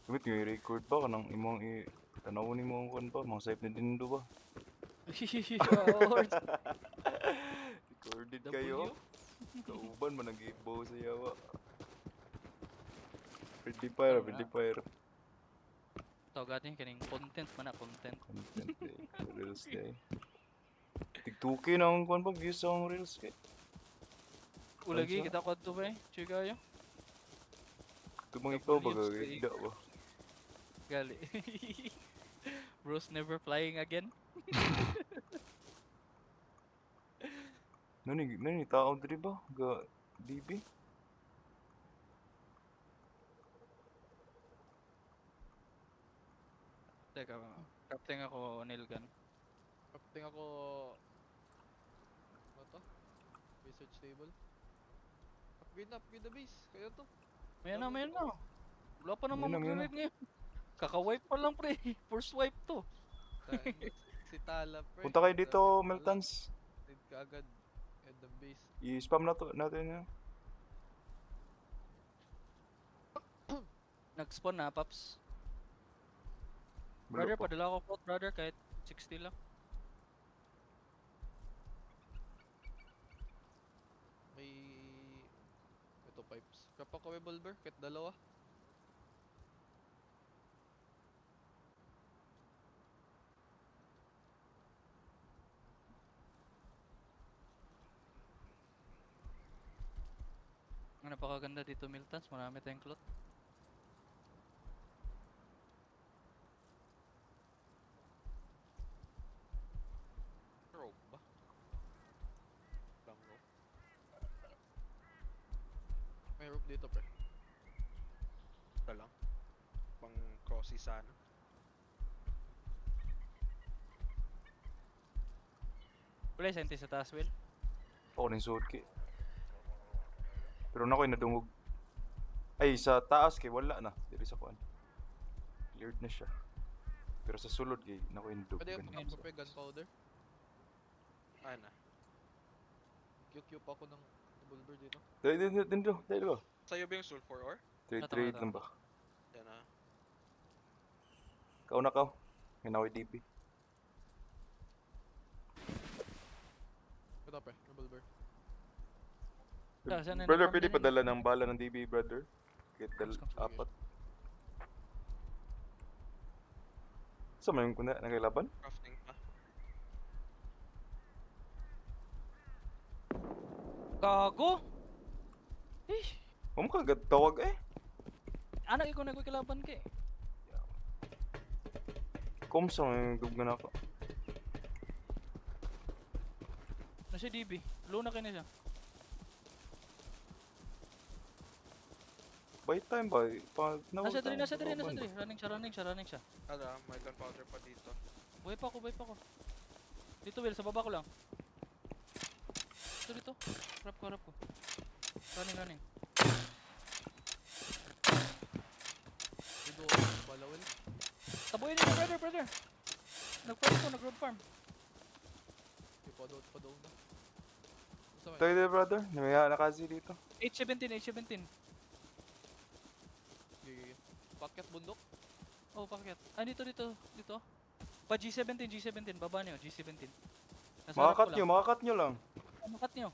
Gamit nga i-record ba kanang imong tanawon nimo ang kuan ba, mga save na dindo ba? Or Recorded kayo. W? Kauban man nag-ibaw sa yawa. Ready fire, ready fire. Tawag natin kaning content man na content. Content day, reels day. Tig-2K na ang kuan ba views sa ang reels kay. Ulagi Ano siya? kita kadto ba Chigayo? Tumang ikaw ba Williams, gagawin ba? Gali. Bros never flying again. Nani tao diri ba? Ga DB? Teka, captain ako Nilgan. Captain ako... Ano to? Research table. Upgrade na base. Kaya to. Mayan na. Wala pa naman Yun na, yun na. mag-revive ngayon. Kaka-wipe pa lang pre. First wipe to. Si Tala, pre. Punta kayo dito, Meltans. Need ka agad. End ng base. I-spam na to natin na. Nag-spawn na, Paps. Wala Brother, pa. padala ko quote, brother, kahit 60 lang. May... Ito pipes. Kapag ko revolver, kahit dalawa. Ang napakaganda dito, Miltons. Marami tayong cloth. Rope ba? Lang rope. May rope dito, pre. Ito lang. Pang crossy sana. Wala yung scientist sa taas, Will. Ako rin suot kay. Pero na ko'y nadungog. Ay, sa taas kay wala na. Diri sa kuan. Cleared na siya. Pero sa sulod kay na ko'y nadungog. Pwede ganun. yung pre, gunpowder. Ana. QQ pa ako ng revolver dito. Dali ba? Sa'yo ba yung sulfur ore? Trade lang ba? Yan ah. Kauna ka. May na ko'y DP. Ito, pre. Revolver. Saan na Brother, ni-farm pwede din padala ng bala ng DB, brother. Kahit Comes. apat. Sa may yung kuna, nakilaban? Crafting pa. Gago! Eh, Huwag ka agad tawag eh. anak ikaw nagkikilaban ka eh. Kung sa may guggan ako. Nasa DB. Low na kayo na siya. By time ba? Pag Nasa nawag dali. tayo, laban ba? Running siya. Ala, may gunpowder pa dito. Buhay pa ako. Dito, Will, sa baba ko lang. Dito. Rap ko. Running. Dito, balawin. Tabuhin niyo, brother. Nag-road farm. Pa doon na. Saan Tayo dito, brother. Namaya na kasi dito. 817. Gigi. Paket bundok. Oh, paket. Ah, dito. Pa G17, baba niyo, G17. Nasa harap ko lang. Makakat nyo lang. Makat niyo.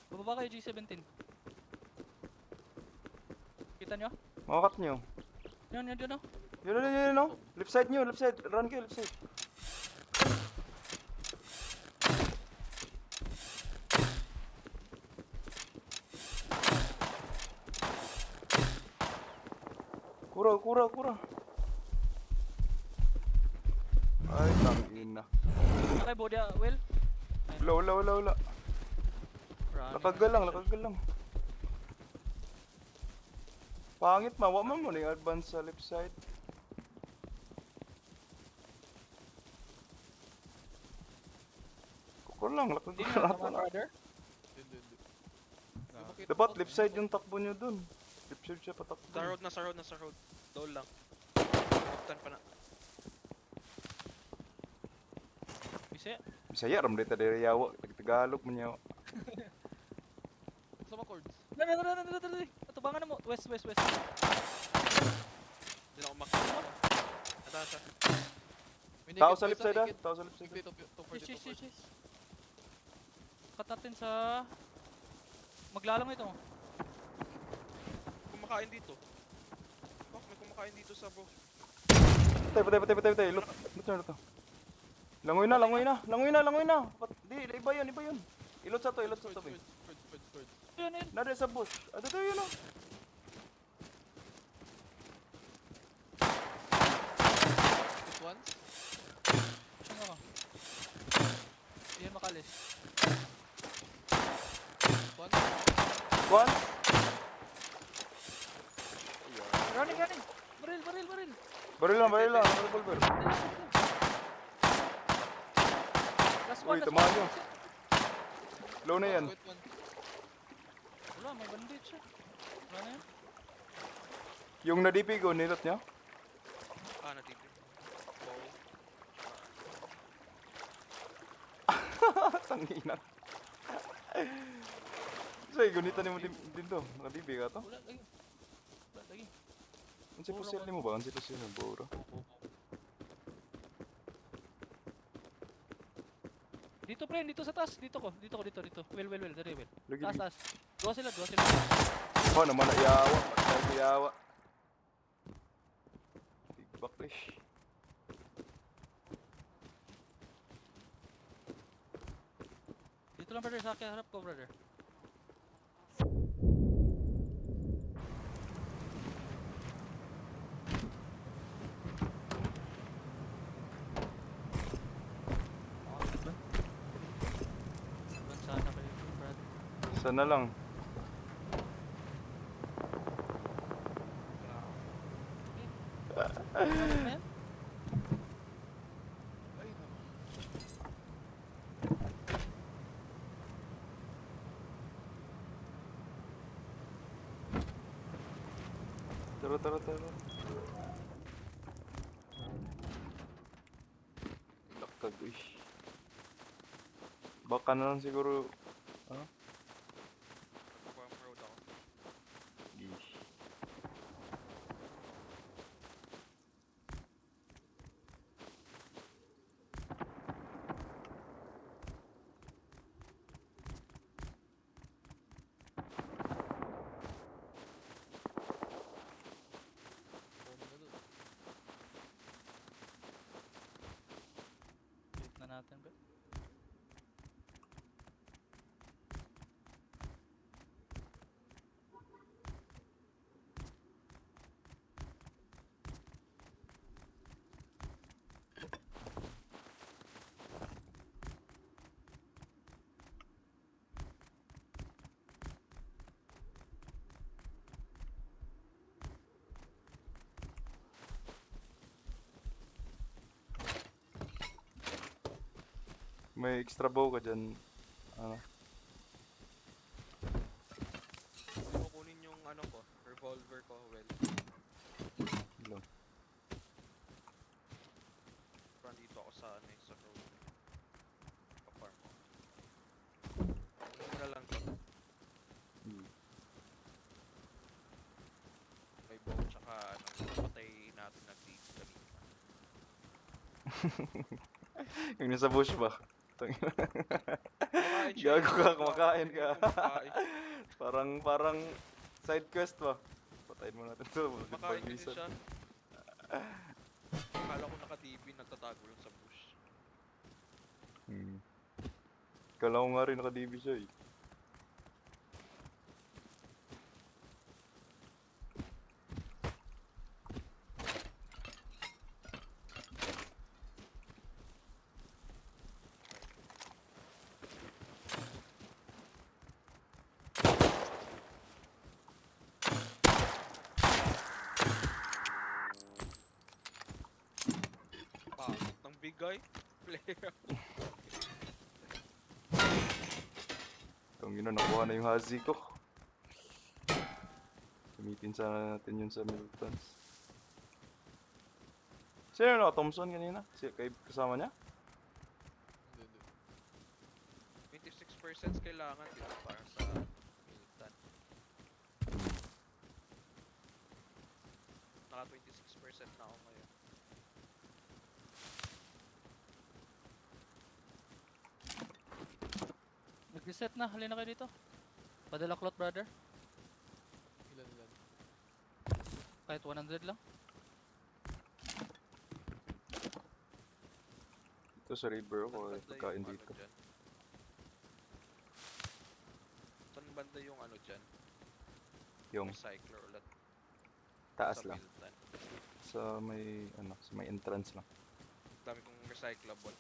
Bababa kayo G17. Kita niyo? Makakat nyo. Yun, oh. Yun, no? Left side. Run kayo, left side. Kura. Ay, tangin na. Okay, Bodia, Will. Wala. Lakagal lang. Pangit, mawa mo na yung advance sa left side. Kukur lang, Hindi lakagal na, nato tama, na. brother. Hindi. Dapat left side yung takbo nyo dun. Left side siya patakbo. Sa road. Doon lang. Captain pa na. Bisaya, ram dito diri yawa. Tagalog mo niya. Sama chords. Dali. Atubangan na mo. West. siya. May Tao naked sa left person, side ah. naked. Tao sa left side. Tigpit, 240, Chase, chase, 240. chase. Cut natin sa... Maglalang ito. Kumakain dito. Fuck, may kumakain dito sa bro. Patay. Look na to. Langoy na. Di, iba yun. Ilot sa to, be. Scored. Yan, yan. Nade sa bush. Ano to yun oh. Hit once. Ano ka? Hindi yan makalis. One. One. Running! Baril! Baril lang. Revolver. Last Uy, one, tamaan nyo. Low na yan. Hit one. Wala, may bandit siya. Wala na yan. Yung na-DP ko, nilot niya. Ah, natipid. Bow. Tangina. Say, gunita ni mo din to. Naka-DP ka to? Wala lagi. Ang si pusil ni mo ba? Ang si pusil mo, bro. Dito pre, dito sa taas. Dito. Well. Dari, well. Lagi. Taas. Dua sila. Oh, naman na iyawa. Backlash. Dito lang brother, sa akin. Harap ko brother. Doon sana kayo brother. Sana lang. Ano na yan? Ay, no. Tara. Lakad, ish. Baka na lang siguro. Farm road ako. Ish. Bomb na dun. Wait na natin bro. May extra bow ka dyan. Ano? Hindi ko kunin yung ano ko, revolver ko, well. Ilan? Parang dito ako sa ano eh, sa road. Pa-farm ko. Kunin na lang to. May bow tsaka ano, patay natin nag-lead kanina. Yung nasa bush ba? Kumakain siya. Gago ka, kumakain Hindi ka. kumakain. Parang side quest ba? Patayin mo natin to. Kumakain kasi Pag-reset. siya. Akala ko naka-DB, nagtatago lang sa bush. Kala ko nga rin naka-DB siya eh. Pangit ng bigay. Player. Itong nakuha na yung hazi ko. Gamitin sana natin yun sa Miltons. Sino na Thompson kanina? Kasama niya? Hindi. 26% kailangan dito para sa Milton. Naka 26% na ako ngayon. Reset na, halina kayo dito. Padala cloth brother. Ilan. Kahit 100 lang. Ito sa river Saan ako, banda pagkain yung dito. dyan? Saan banda yung ano dyan? Yung Recycler ulit. taas Sa lang. Milton. Sa may entrance lang. Dami kong recyclable.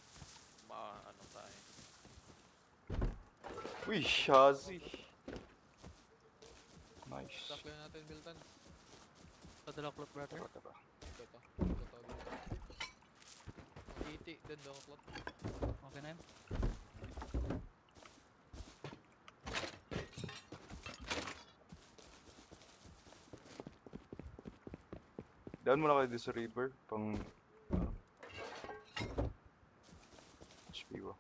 Ano tayo. Uy, Shazi! Nice. Stock lang natin, Milton. Padala cloth brother. Tara. Ito. 80, din daw clock. Okay na yun. Daan muna kayo dito sa river, pang HP ba?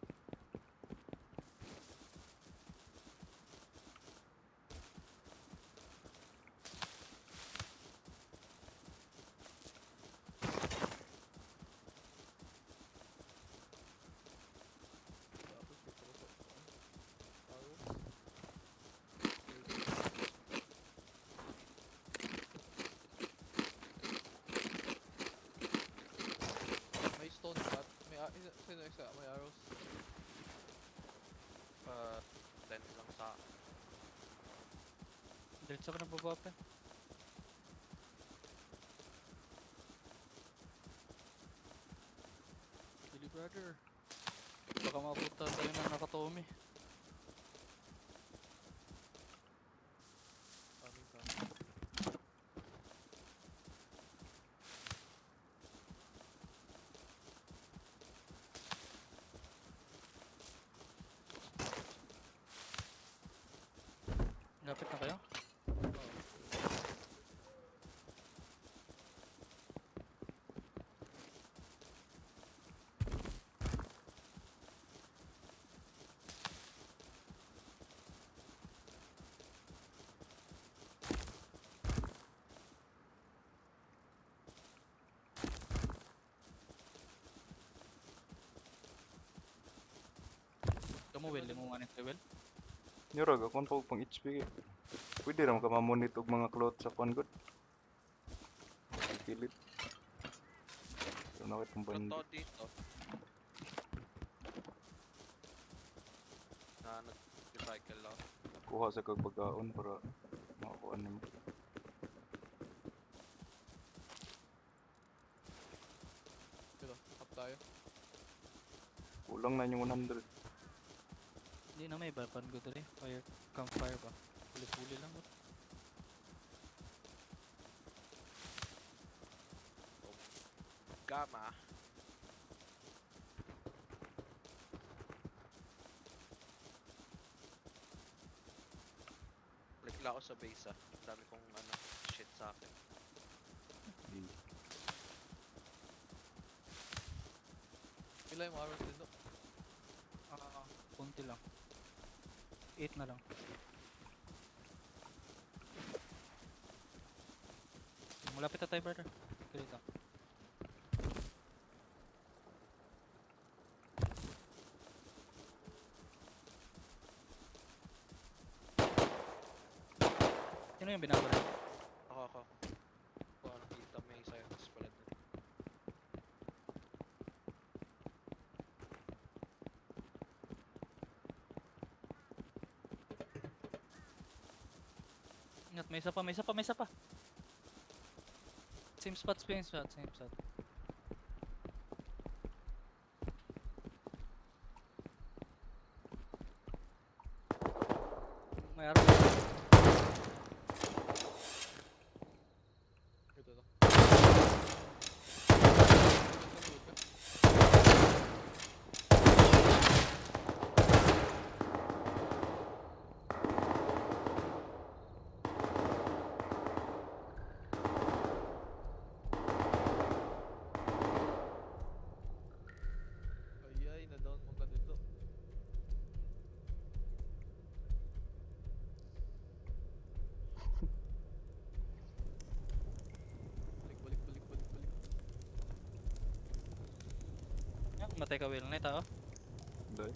Tapos dito ko sa arrow. May stone pot. Sino isa? May arrows. 10 lang sa akin. Diretso ka na baba pa. Billy brother. Baka mapunta tayo ng Nakatomi. Coming. Lapit na kayo? Kamu will, mo nga nito will. Nyorag, ako pa pang HP kay. Pwede naman ka mamunit og mga cloth sa kuan god. Pilit. Ito na kitong bandi. Proto dito. Na nag-recycle lang. Kuha sa kag pagkaon para makakuha nimo. Dito, up tayo. Kulang na yung 100. Hindi na may balkan ko dali. Campfire ba? Puli-puli lang. Gama. Balik lang ako sa base ah. Ang dami kong shit sa akin. Ilan yung arrows din doon? Kunti lang. 8 na lang. Malapit na tayo brother. Dito. Sino yung binabaril? Ako. Kung nakita may scientist pala dun. Ingat, may isa pa. Same spot. May araw. Ito to. Ay, na-down mo ka dito. Balik. Matay ka will na ito. Dai.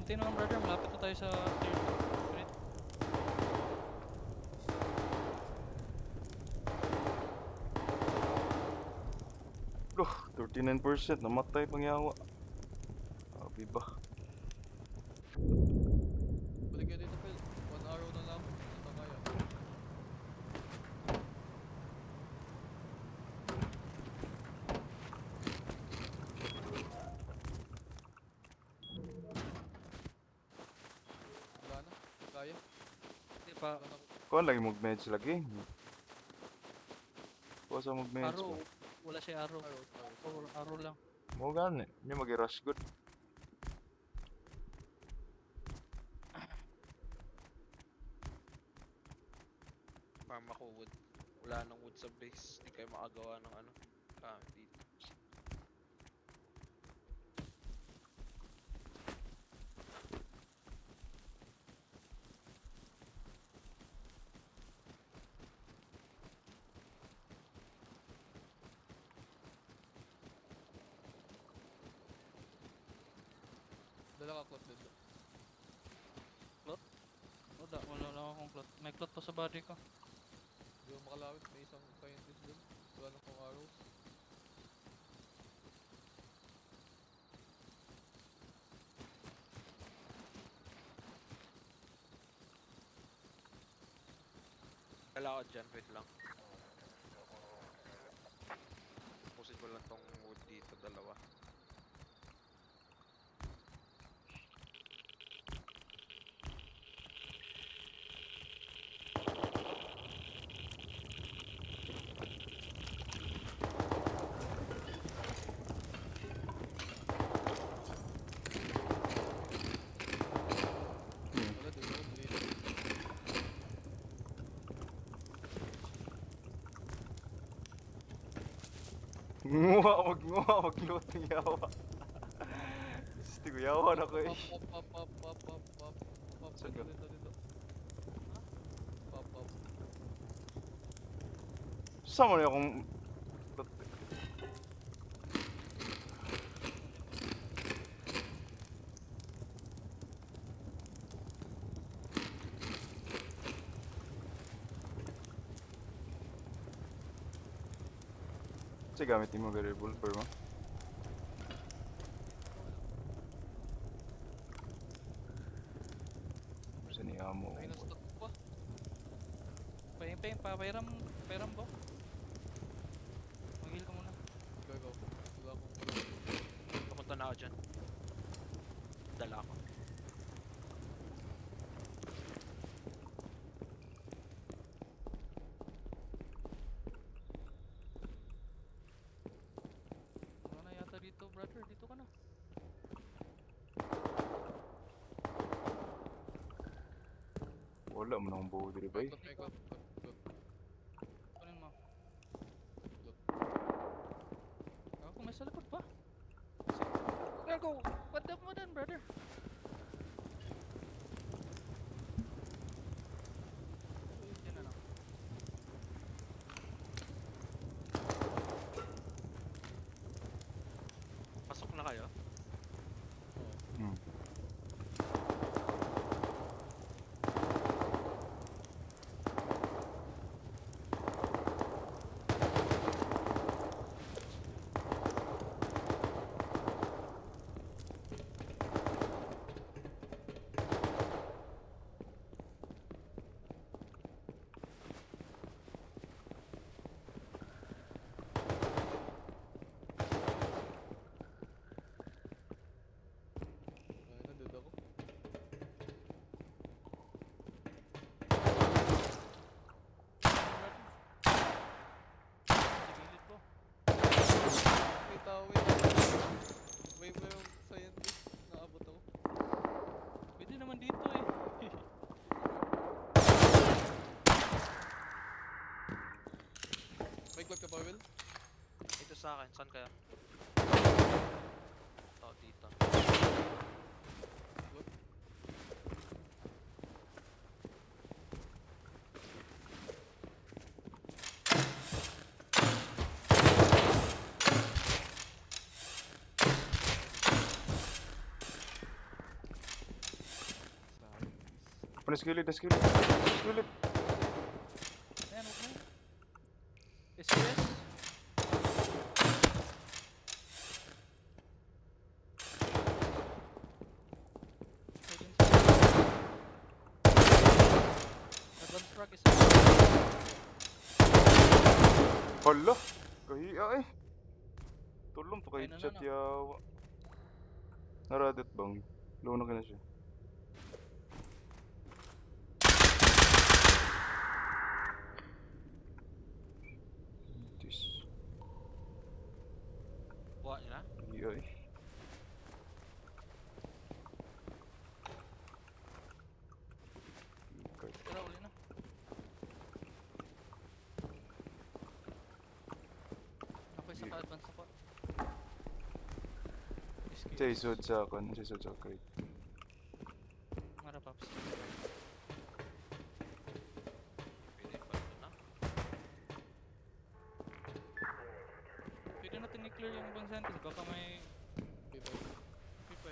Buti naman brother, malapit na tayo sa tier 2. Ulit. Loh, 39% namatay pangyawa. Abi ba? Balik kayo dito, Phil. 1 arrow na lang. Basta kaya. Wala na. Kaya. Hindi pa. Wala na. Kuha lagi mag-meds lagi. Kuha sa mag-meds Arrow. ba? Wala siya arrow. Arrows, arrows. Arrow lang. Mo gani, hindi mag-rush good. Farm ako wood. Wala nang wood sa base. Hindi kayo makagawa ng ano. Dito. Dala ka cloth dito. Wala lang akong cloth. May cloth pa sa body ko. Hindi mo makalawit. May isang scientist dun. Wala na akong arrows. Wala ako dyan. Wait lang. Pusin ko lang tong wood dito. Dalawa. Wala dun ako. Dito. Nguha, mag-loot ng yawa. Gusto ko yawa na ko eh. Pop, pop, pop, pop, pop, pop, pop. Saan Dito, ka? dito, dito. Pop, pop. Sama niya akong... Sige, gamitin mo ka revolver mo. Saan niya mo? Ay, na-stuck pa. Pairam bo. Mag-heal ka muna. Go, go. Wala akong... Pumunta na ako dyan. Dala ako. Wala na yata dito brother. Dito ka na. Wala mo na akong buo diri bay. Cloth, may cloth, cloth, cloth. Kunin mo. Cloth. Ako may sa likod pa. There go. What the mo dan brother? Yan na lang. Pasok na kayo. Hmm. Ay, nandito ako. Sa gilid ko. May tao, wait. May yung scientist. Naabot ako. Pwede naman dito eh. May cloth ka pa, Will? Ito sa akin. Saan kaya? Dito. Cloth? Naskilid, naskilid. Naskilid. Ayan, huwag mo. SQS. Advance frag isa. Hala! Kahiya eh. Tulong to kay Ay, chat no. yawa. Naradit bang? Low na ka na siya. Tis. Buha niya na? Kahiya eh. Card. Tara, uli na. Ako isa ka advance ako. SQS. Siya isod sa akin. Siya isod sa card. Mara paps. Pwede pa ito na. Pwede natin i-clear yung ibang sentence. Baka may P5. P5.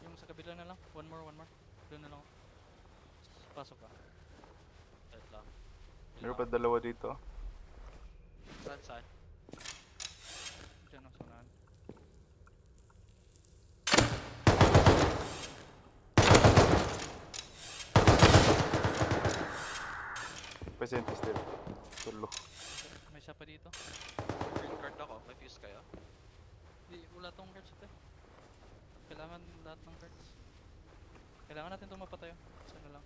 Yung sa kabila na lang. One more. Doon na lang. Pasok ka. Wait lang. Meron pa dalawa dito. Saan? Diyan ang sunahan. Present still. Tulo. May isa pa dito. Green card ako. May fuse kayo? Di, wala tong cards ito eh. Kailangan lahat ng cards. Kailangan natin itong mapatayo. Isa na lang.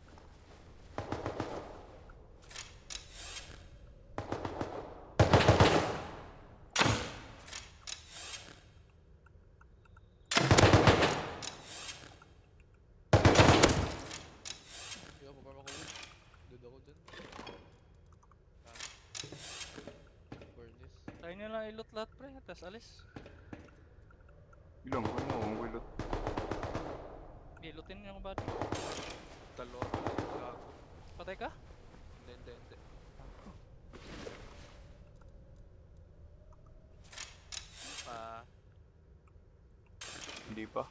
Kaya pa ako wood. Dead ako dyan. Furnace. Tayo nyo lang i-loot lahat pre. Tapos alis. Ilang ko mo. Ang wilot. I-lootin nyo yung body. Dalawa na lang yung gago. Patay ka? Hindi. Pa. Hindi pa.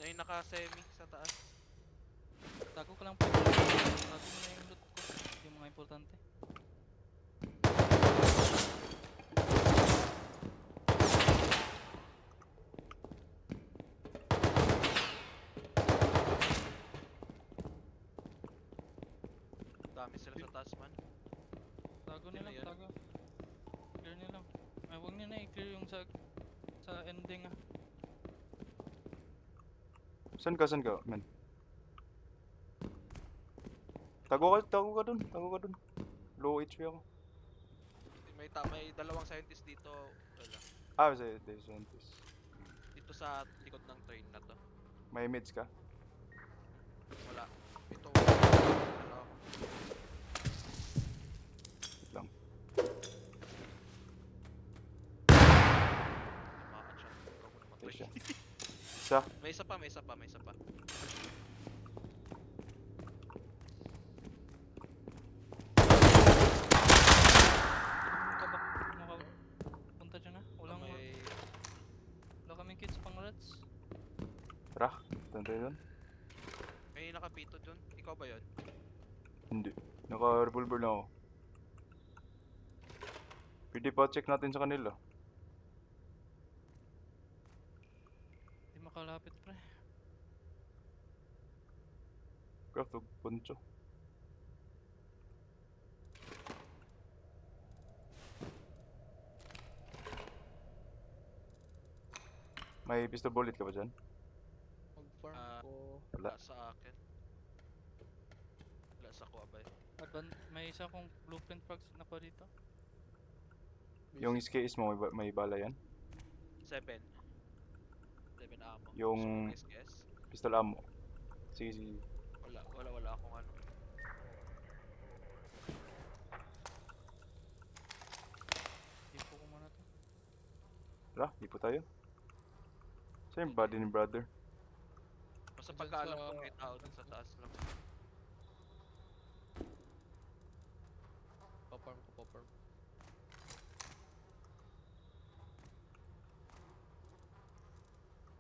Yung naka-semi sa taas. Tago ka lang po. Tago mo na yung loot ko. Yung mga importante. Dami sila sa taas man. Tago Sino nila, yan? tago. Clear nila. Ay, huwag nyo na i-clear yung sa ending ah. Saan ka, man? Tago ka dun. Low HP ako. May dalawang scientist dito. Wala. Ah, sa scientist. Dito sa likod ng train na to. May mids ka? Wala. Ito. Dalawa. Wait lang. Tumakan siya. Ikaw mo namatay. Siya. Isa. May isa pa. Punta dyan ah. May Wala kaming kids pang rats. Tara. Tantay dun. may nakapito dun. Ikaw ba yun? Hindi. Naka-revolver na ako. Pwede pa check natin sa kanila. Di makalapit pre. Craft of poncho. May pistol bullet ka ba dyan? Mag-farm Ah, ko. Wala. Wala sa akin. Wala Nasa kuha ba May isa kong blueprint frogs na pa dito. Yung SKS mo, may bala yan? 7 ammo. Yung- Gusto mo SKS? Pistol ammo. Sige, sige. Wala akong ano. Tipo ko muna to. Tara, di po tayo. Saan yung body ni brother? Basta Andyan pagkaalam sa- ko may tao dun sa taas lang. Paparm ko, paparm.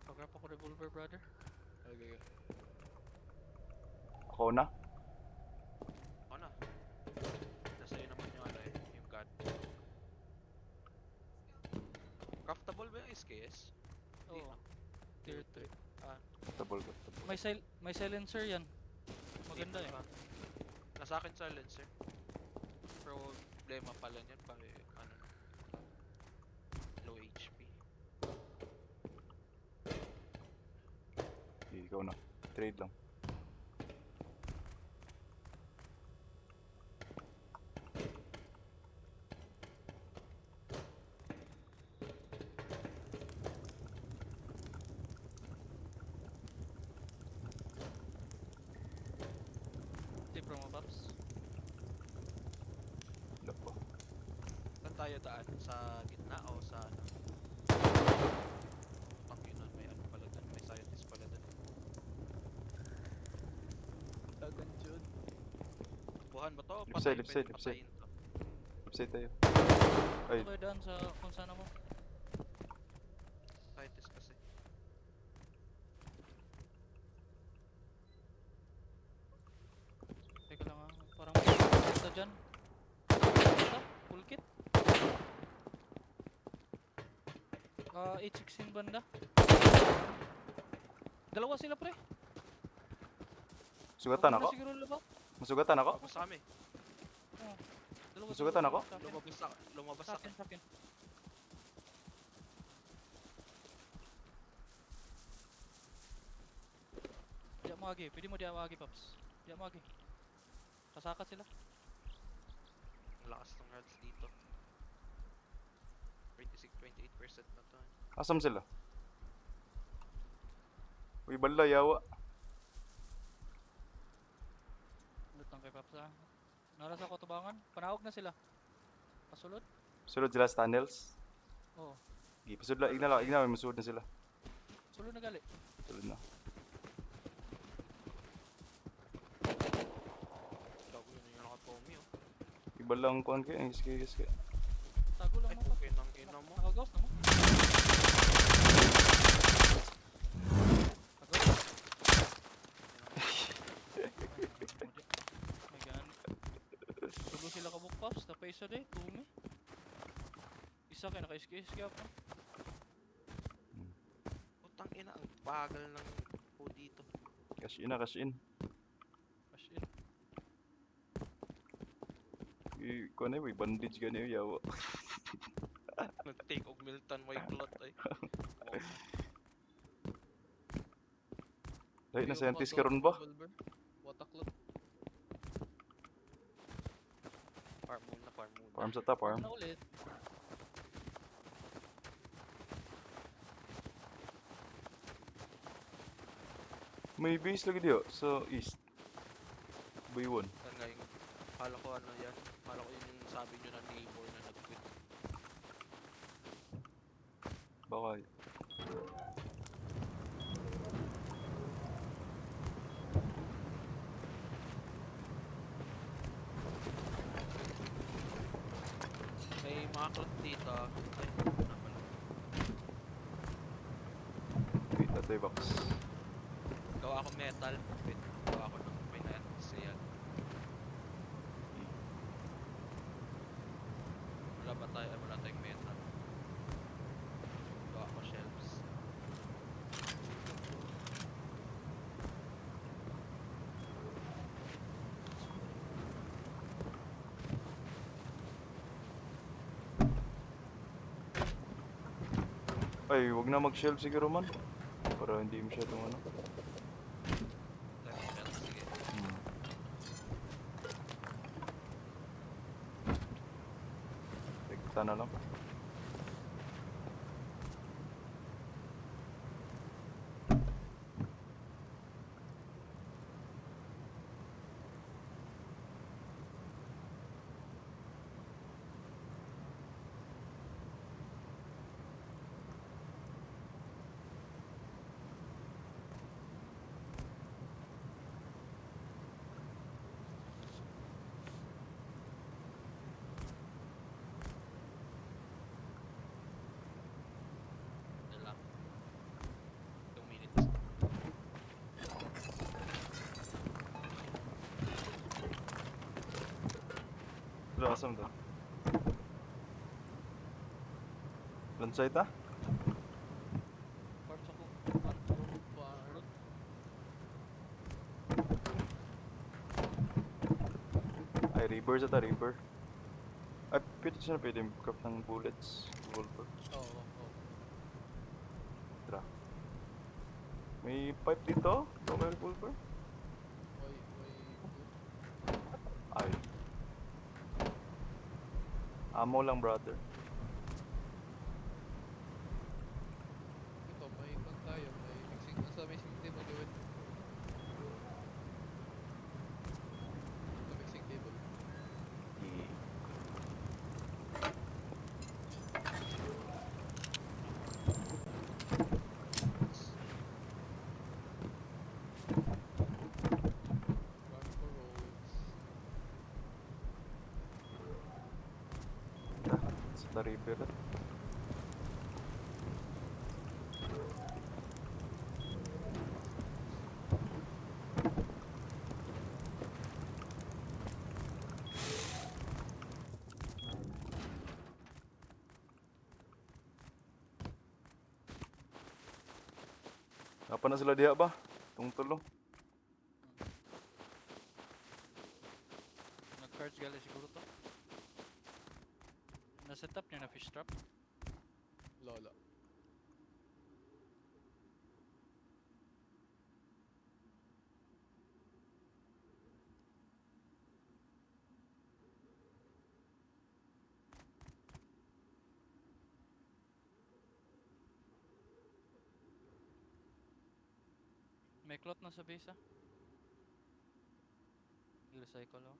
Pag-grab ako revolver, brother. Okay. Ako na? Ako na. Nasa iyo naman yung ano eh, yung gun. Craftable ba yung SKS? Hindi, Oo. no? Tier 3. Double. May silencer yan. Maganda Hindi eh. pa. Nasa akin silencer. Pero problema pala niyan pare ano low HP. Ikaw na. Trade lang. Di promo pops. Wala pa. Saan tayo daan? Sa gitna o sa ano? Panginoon may ano pala dun, may scientist pala dun. Dagan dyan. Buhan ba to? Left side, left side, Pwede left side. patayin to. Website tayo. Ay, Okay, daan sa kung saan ako. Scientist kasi. Teka lang parang may basta dyan. Basta? Full kit? 816 banda. Dalawa sila pre. sugatan Huwag mo ako? na siguro laba. Masugatan ako? Lumabas kami. Dalawa Masugatan siguro ako? sa akin. Lumabas Sa ako. akin, sa akin. Diya mo agi, pwede mo diya mo agi, Pops. Diya mo agi. Kasakat sila. Ang lakas ng health dito. 28% na to. Asam sila? Uy, bala, yawa. Lutang kay Pops ah. Nara sa kutubangan, panahog na sila. Pasulod? Sulod sila sa tunnels. Oo. Gi, pasud lang. Igna, may masud na sila. Sulod na gali. Sulod na. Gago yun yung naka-Tommy oh. Iba lang kuhan kayo. SKS kayo. Tago lang Ay, mo Pops. okay nang ina mo. Nakagawas na mo. May gani. Tulo sila kabuk Pops, tapay isa day, tumi. Isa kaya naka-SKS kaya pa. Putang ina, ang bagal ng po dito. Cash in na, cash in. Cash in. Kuhan na yun, bandage ka na yun, yawa. Nag-take og Milton may clot ay. Oh, Dahil na scientist ka ron ba? Wataklot. farm muna, farm muna. Farm sa top, farm. Na ulit. May base lagi diyo sa east. Baywan. Yan nga yung, kala ko ano yan. Kala ko yun yung sabi nyo na neighbor na nag-quit. Baka. May mga clot dito. Ay, na pala. Wait, tatay box. Gawa ako metal. Wait, gawa ako ng may net. Sale. Wala ba tayo? Ay, wala tayong metal. Gawa ko shelves. Ay, wag na mag-shelf siguro man. Para hindi masyadong ano. Left shelves, sige. Hmm. bintana lang. Yan lang. 2 minutes. Wala asam to. Lansay ta? Parts ako. Bar. Ay, reaper sa ta, reaper. Ay, pwede craft ng bullets. Revolver. Oo, oo. Tara. May pipe dito? Ito may revolver? May good. Ay. Amo lang, brother. Ito, may kwan tayo. May mixing. Nasa mixing table gawin. Sa mixing table. Run for roads. Sa ta, reaper. Apa na sila diha ba? Tung tulo. Nag-cards gali siguro to. Na-set up niya na fish trap. Lola. May cloth na sa base ah. I-recycle oh.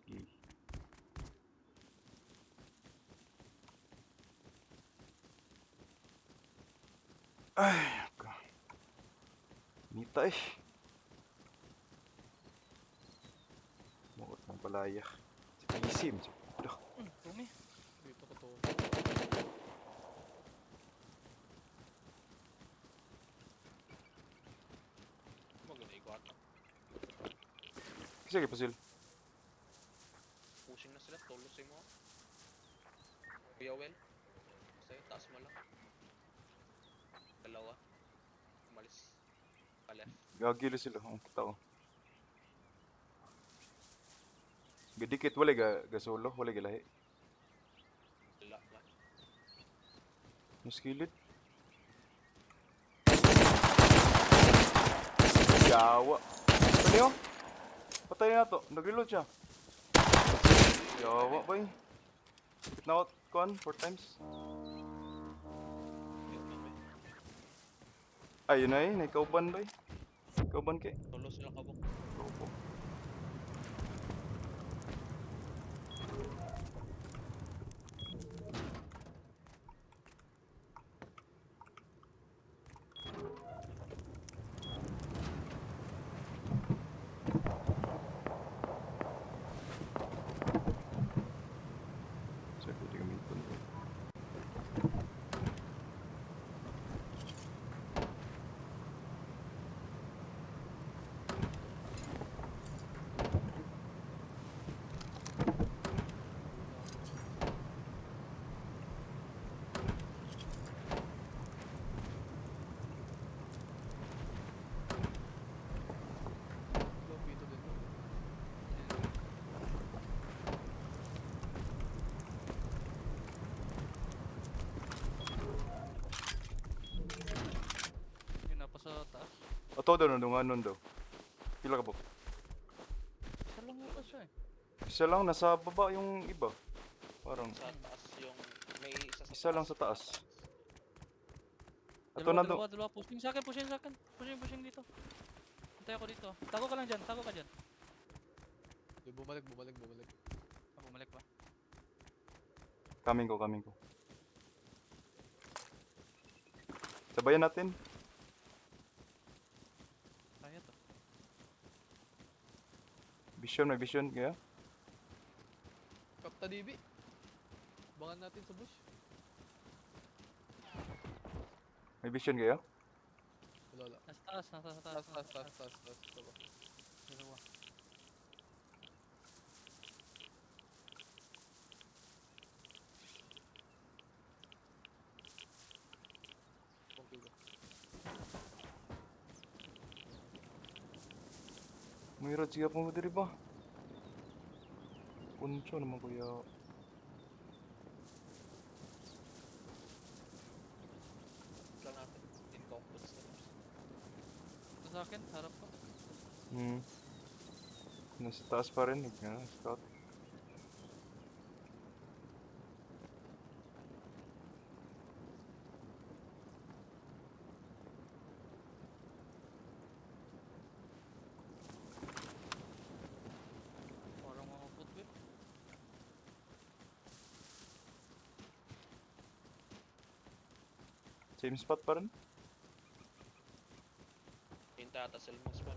Okay. Ay, ako. Nita eh. Mukot ng palaya. Isim. Tumi. Dito ko to. Maganda yung kwarto. Sige, pasil. Pushing na sila. Tulosin mo. Kuya Well. Sa'yo, taas mo lang. Dalawa. Umalis. Pa-left. Gagili sila. Ang kita ko. Gadikit, wala ga solo. Wala ga lahi. Wala ba? Mas kilid. Yawa. Ano yun? Patay na to. Nag-reload siya. Yawa ba eh. Hit na out. Kuan, 4 times. Yun na ba? Ayun na eh. Naikauban ba eh. Kauban kay. Tulo sila kabok. Opo. So, pwede kami punta. Low dito din. Yun na pa sa taas. Ato daw nandungan nun daw. Pila ka po? Sa lang mo pa siya eh. Isa lang, nasa baba yung iba. Parang, Sa taas yung... May isa sa isa lang sa taas. Ato Dalawa, na to. dalawa. Pushing sa akin, pushing sa akin. Pushing dito. Hintay ako dito. Tago ka lang dyan, tago ka dyan. Bumalik. Ah, bumalik ba? Coming ko. Sabayan natin. Kaya to. May vision kaya. Kapta DB. Bangan natin sa bush. May vision kaya. Wala. Nasa taas, nasa taas. Tas. Diba? Dalawa. Pungkil ko. Mayroon siya po diri ba? Puncho naman kuya. lang natin. Incompos na. Ito sa akin, harap ko. Nasa taas pa rin. Scout. Parang mga footway. Same spot pa rin. Yung tata Selmos pa.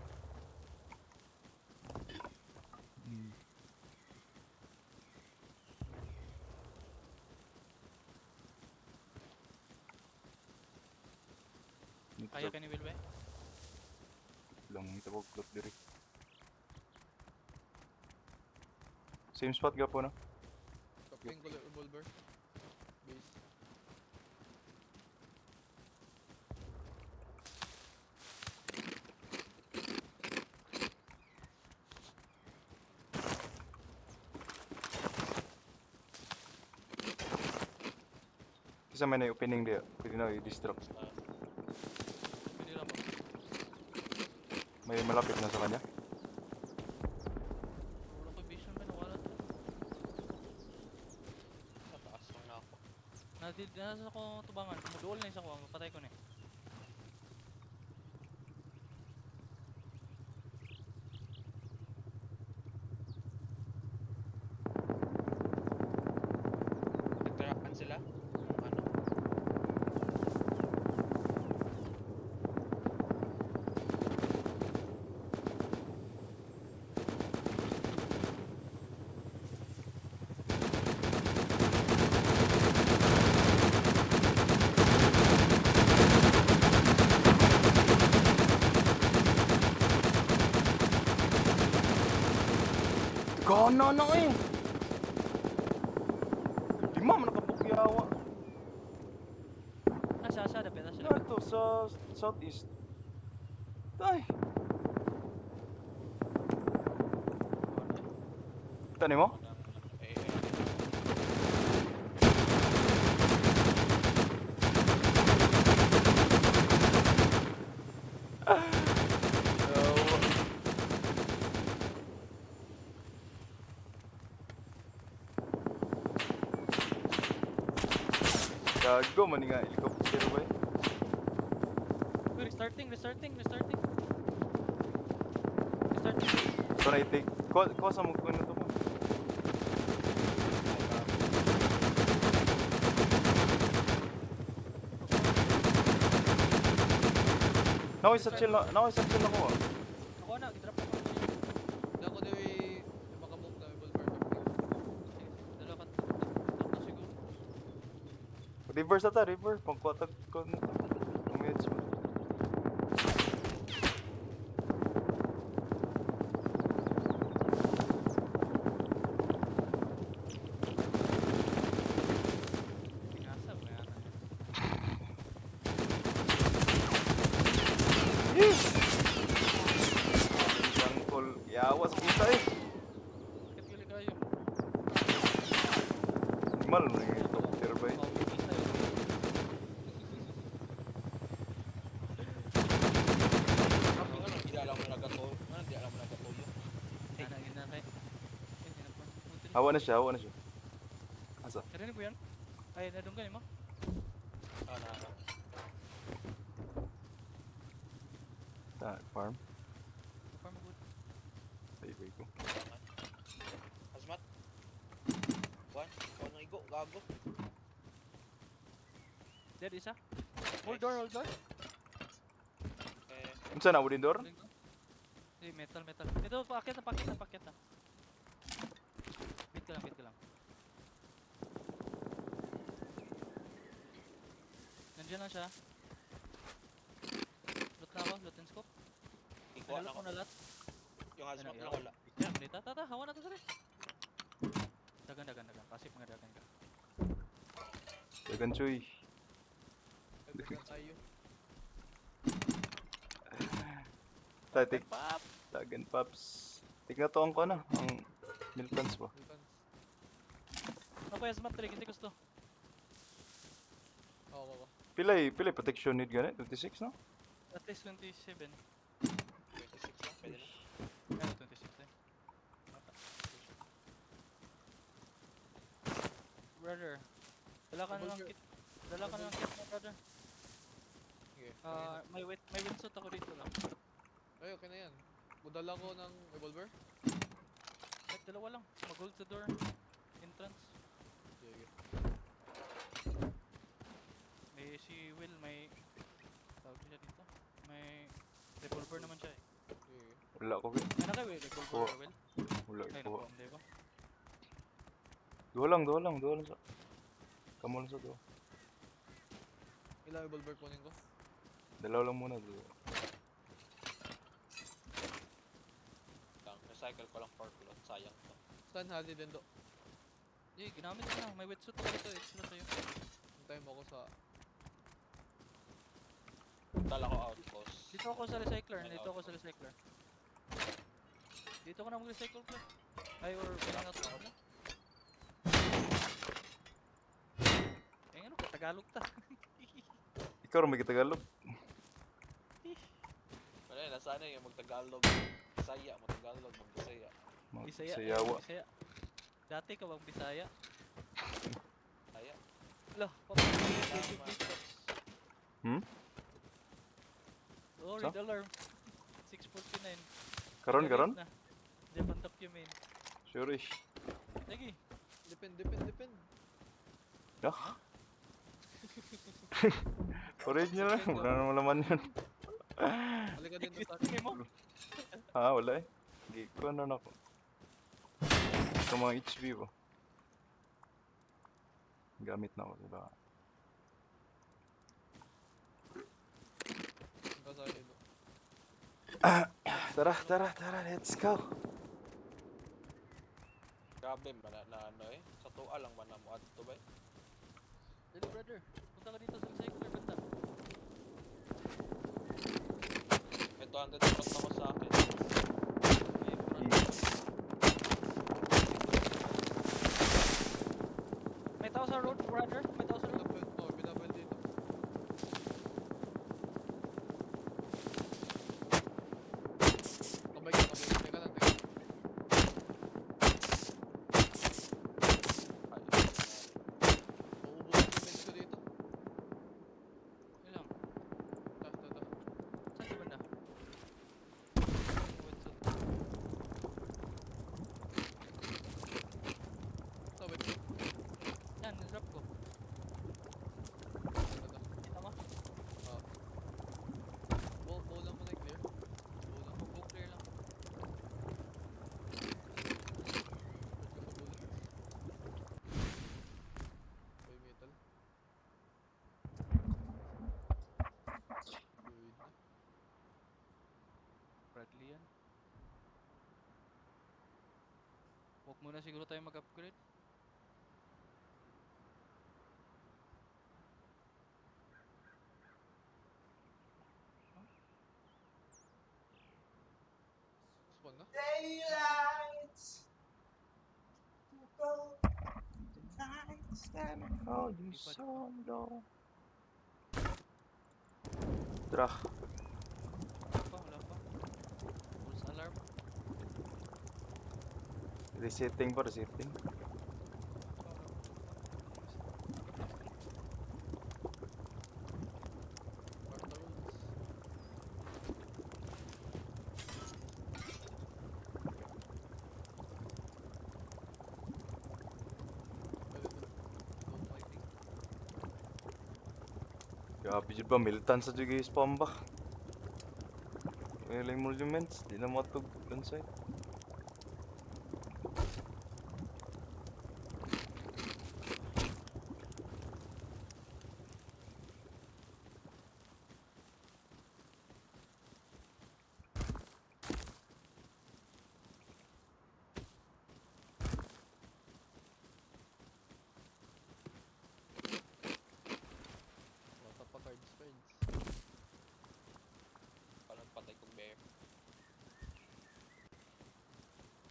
Kaya ka ni Will, eh? Lang itawag plot diri. Same spot ka po na. Kaping ko revolver. Base. Kasi may na opening dia. Pwede na i-distract. Pinira mo. May malapit na sa kanya. Wala ko vision ba? Nawala to. Sa taas lang na ako. Nasa ko tubangan. Muduol na isa ko. Patay ko na eh. Nagtarapan sila. Yung ano. Gana na eh! Di man nakapukyawa. Siya, dapit na siya. Dito sa southeast. Tay! Kita ni mo? Eh, Gago man nga helicopter ba eh. Wait, restarting. Restarting. Ito na i-take. Ko sa mong kuno to ba? Nakoy sa chill ako ah. Ako na, gidrap ako. Diyan ko daw makamove na revolver. Kaping. Dalawa ka. Drop na siguro. Reverse ata, reverse. Pangkuatag ko na to. Pang-meds mo. Pinasa mo yan. Tangkol. Yawa sa kita eh. Bakit gili kayo? Mal na yung helicopter ba eh. Mabilis na yun. ano, hindi alam mo nagatuloy. Ano, hindi alam mo nagatuloy. Ginakay. Hindi na pa. Hawa na siya, hawa na siya. Asa? Narinig mo yan? Ay, nadunggan mo? Ah, na. Farm. Farm good. Highway ko. Asmat. Kuan, kuan ng igo, gago. Dead isa. Hold door, hold door. Unsa na wooden door? Metal, metal. Ito, paket na. Wait ka lang. Nandiyan lang siya. Loot na ako, loot and scope. Ikuha Nalot na mo ako. na lahat. Yung hazmat Ano, lang yaw. wala. Yan, dito. Tata, hawa na to sari. Dagan. Pasip mga dagan ka. Dagan choy. Nagdagan tayo. Tatik. Pap! Dagan Paps. Tignan to ang ko na. Ang Miltons ba? Weapons. Ako yung asmat trick, hindi gusto. Oo. Pilay protection need gani? 26 no? At least 27. 26 lang, pwede na. Ano, 26 eh. Mata. Brother, dala ka na lang kit. Dala ka na lang kit mo, brother. Sige. May windsuit ako dito lang. Ay, okay na yan. Budala ko ng revolver. Kahit dalawa lang. Mag-hold sa door. Entrance. Sige. May si Will, may... Tawag siya dito. May revolver naman siya eh. Sige. Wala ko kay. Ano kayo revolver Oo. ka, Will? Wala Ay, ko. nakuha, hindi ko. Duha lang sa. Kamo lang sa duha. Ilang revolver kunin ko? Dalaw lang muna duha. Lang, recycle ko lang for plot, sayang to. Saan hali din do? Eh, ginamit ko na. May wetsuit ako dito. Extra sa'yo. Hintayin mo ako sa... Dala ko outpost. Dito ako sa recycler. Ay, Dito ako sa recycler. Dito ko na mag-recycle ko. Ay, or pinang out ako na. Eh, ano ka? Tagalog ta. Ikaw rin may Tagalog. Ano yun, nasaan na yung magtagalog. Bisaya, magtagalog, magbisaya. Bisaya. Sayawa. Bisaya. Dati ka bang Bisaya? Saya. Lah, papagay. Hmm? Oh, So? read alarm. 6:49. Karon. Na. Japan document. Sure ish. Lagi. Depend. Dah. Orange niya lang. Wala naman laman yun. Halika din doon sa Tingin mo? Wala eh. Hindi ko ano na ako. Ito mga HB ba? Gamit na ako sila. Hanggang sa ilo. Tara, let's go. Grabe ba na ano eh. Sa tuwa lang ba na mo ato ba eh. Dali, brother. Punta ka dito sa recycler banda. May 200 plot ako sa akin. May brother. May tao sa road, brother. May tao sa road. Binabel dito. Kabay ka. Teka lang. Uubusin yung meds ko dito. Yun lang. Ta. Saan si banda? Wait, Wait ko. yan, drop ko. Kita mo? Bow lang muna i-clear. Bow lang. Go clear lang. May metal. Good na. Bradley yan. Huwag muna siguro tayo mag-upgrade. Spawn na? Daylights to go. The nights that call you so low. Tara. Wala pa. False alarm. Resetting pa, resetting. Sparta rules. Pwede na. No fighting. Grabe jud ba, militan sa jud spam ba? Ilang monuments, di na matug side. Wata pa cards. Parang patay kong bear.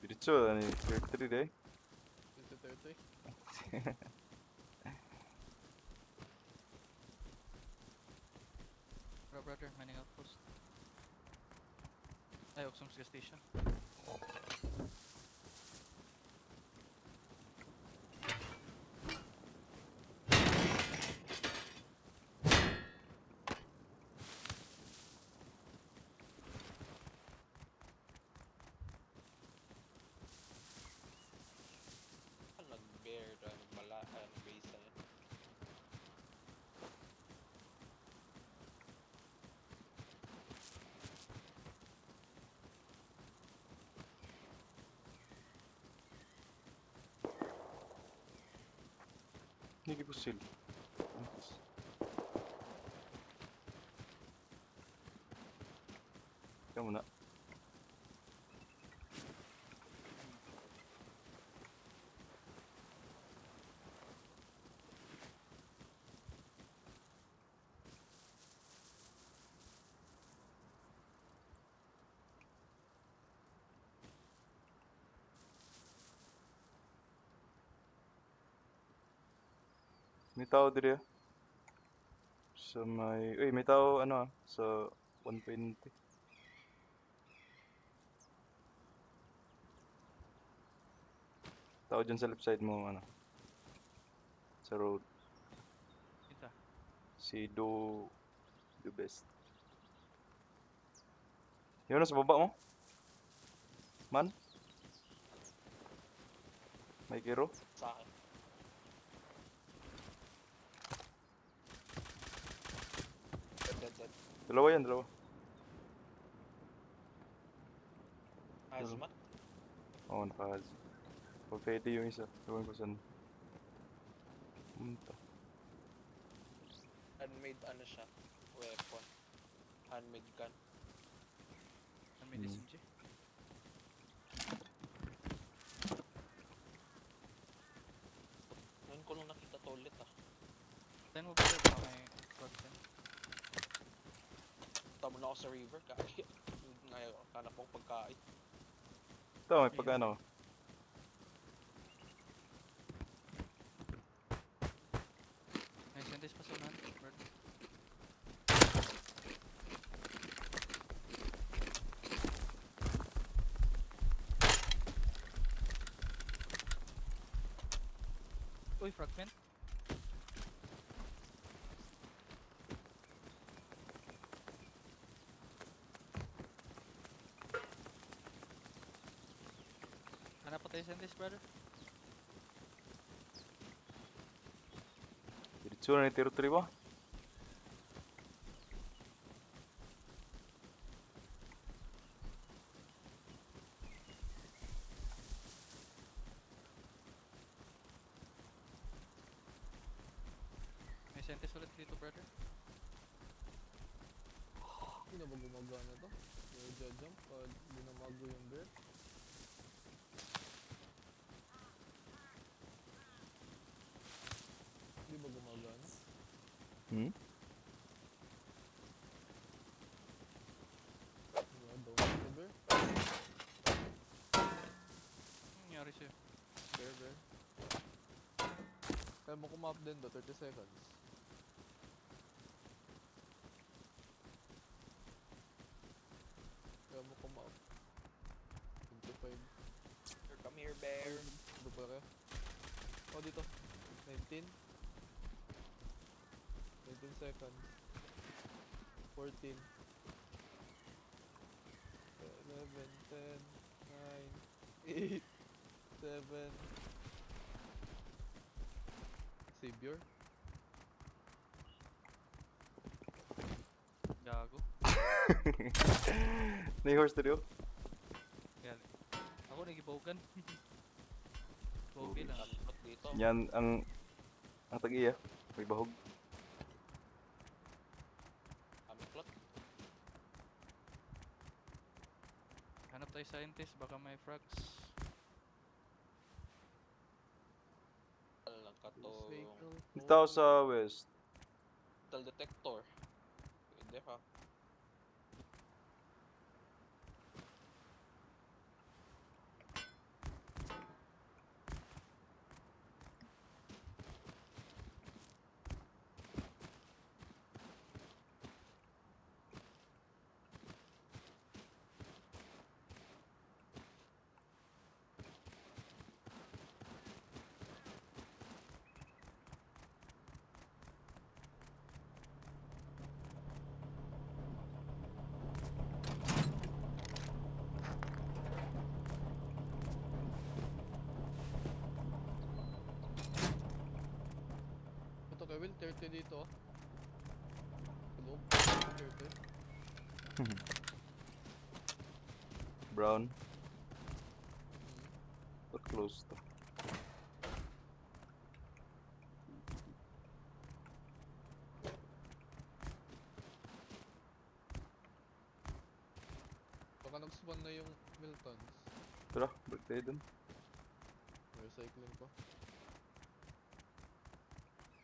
Diretso, ano yung tier 3 day. Yung sa territory. Bro, brother, mining outpost. Ay, Oxum's gas station. Ano nag-bear doon, nag-base na yun. Hindi ko sil. Kamu na. May tao diri ah. Sa may... Uy, may tao ano ah, sa 120. Tao dyan sa left side mo, ano. Sa road. Kita. Si Do Best. Yun na sa baba mo. Man. May kiro. Sa akin. Dead. Dalawa yan, dalawa. Hazmat? Oo, nakahazi. Pwede yung isa. Gawin ko saan. Punta. Handmade ano siya? Weapon. Handmade gun. May SMG. Noon ko lang nakita to ulit ah. Tayo mo brother, baka may frogs yan. Tama na ako sa river, kaya ngayon, hanap akong pagkain. Ito, may pag ano. May sentence pa sa unahan, brother. Uy, fragment. Hanap pa tayo sentence, brother. Diretso na yung territory ba? May sentence ulit dito, brother. Hindi na ba gumagana to? Yung jump pag binamago yung bear. Hindi ba gumagana? Hmm? Diba? Daw yung bear? Anong nangyari sa'yo? Bear. Kaya mo kumap din do, 30 seconds. Kaya mo kumap. 25. Here, come here, bear. Ano pala kayo? Oh, dito. 19. 19 seconds. 14. 11, 10, 9, 8, 7. Savior? Gago. Na-horse studio? Kaya, ako nagibogan. Bogey lang. Kamikot dito. Yan ang tag-iya. May bahog. Kamiklot. Hanap tayo scientist, baka may frags. Lang katong Dito ako sa west. metal detector. Pwede ha. Ito kay Will, 30 dito. Hello? 30. Brown. But close to. Baka nag-spawn na yung Miltons. Tara, break tayo dun. Recycling ko.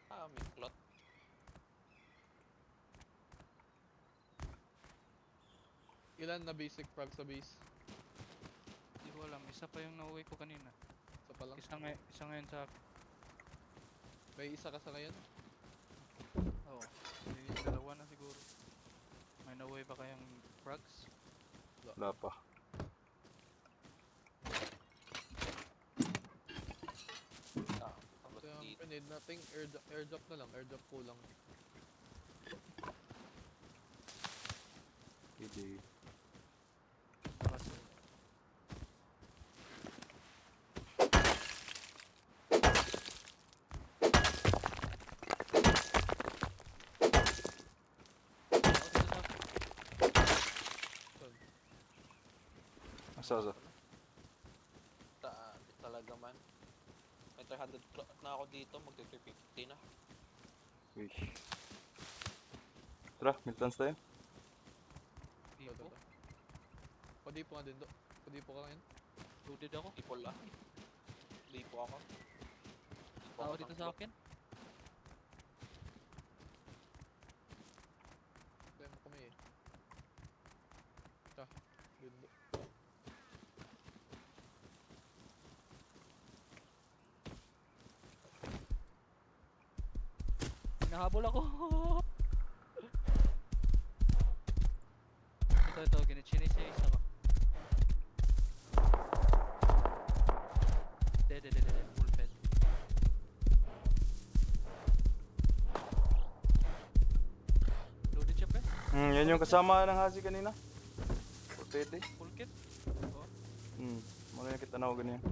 Kamiklot. Ilan na basic frag sa base? Hindi ko alam, isa pa yung nauwi ko kanina. Isa pa lang? Isa ngayon sa akin. May isa ka sa ngayon? Oo. Hindi, dalawa na siguro. May nauwi pa kayang frags? Wala pa. Abot Kaya dito. need nating airdrop na lang. Airdrop kulang. Hindi. Kasi, Saan? Asa? Talaga man. May 300 na ako dito, magti-350 na. Uy. Tara, Miltons tayo. Ito, ito, ito. Padipo nga din do. Padipo ka ngayon. loaded ako. Lipo lang. Lipo ako. Lipo Tao ako dito ng sa clock. akin. Kaya mo kami eh. Yun do. Nahabol ako. Ito, ginichinis ako. Dead, full fed. Loaded siya pre? Yan yung kasama ng Hazi kanina. Pwede. Full kit? Oo. Muna yung kita na ako ganyan.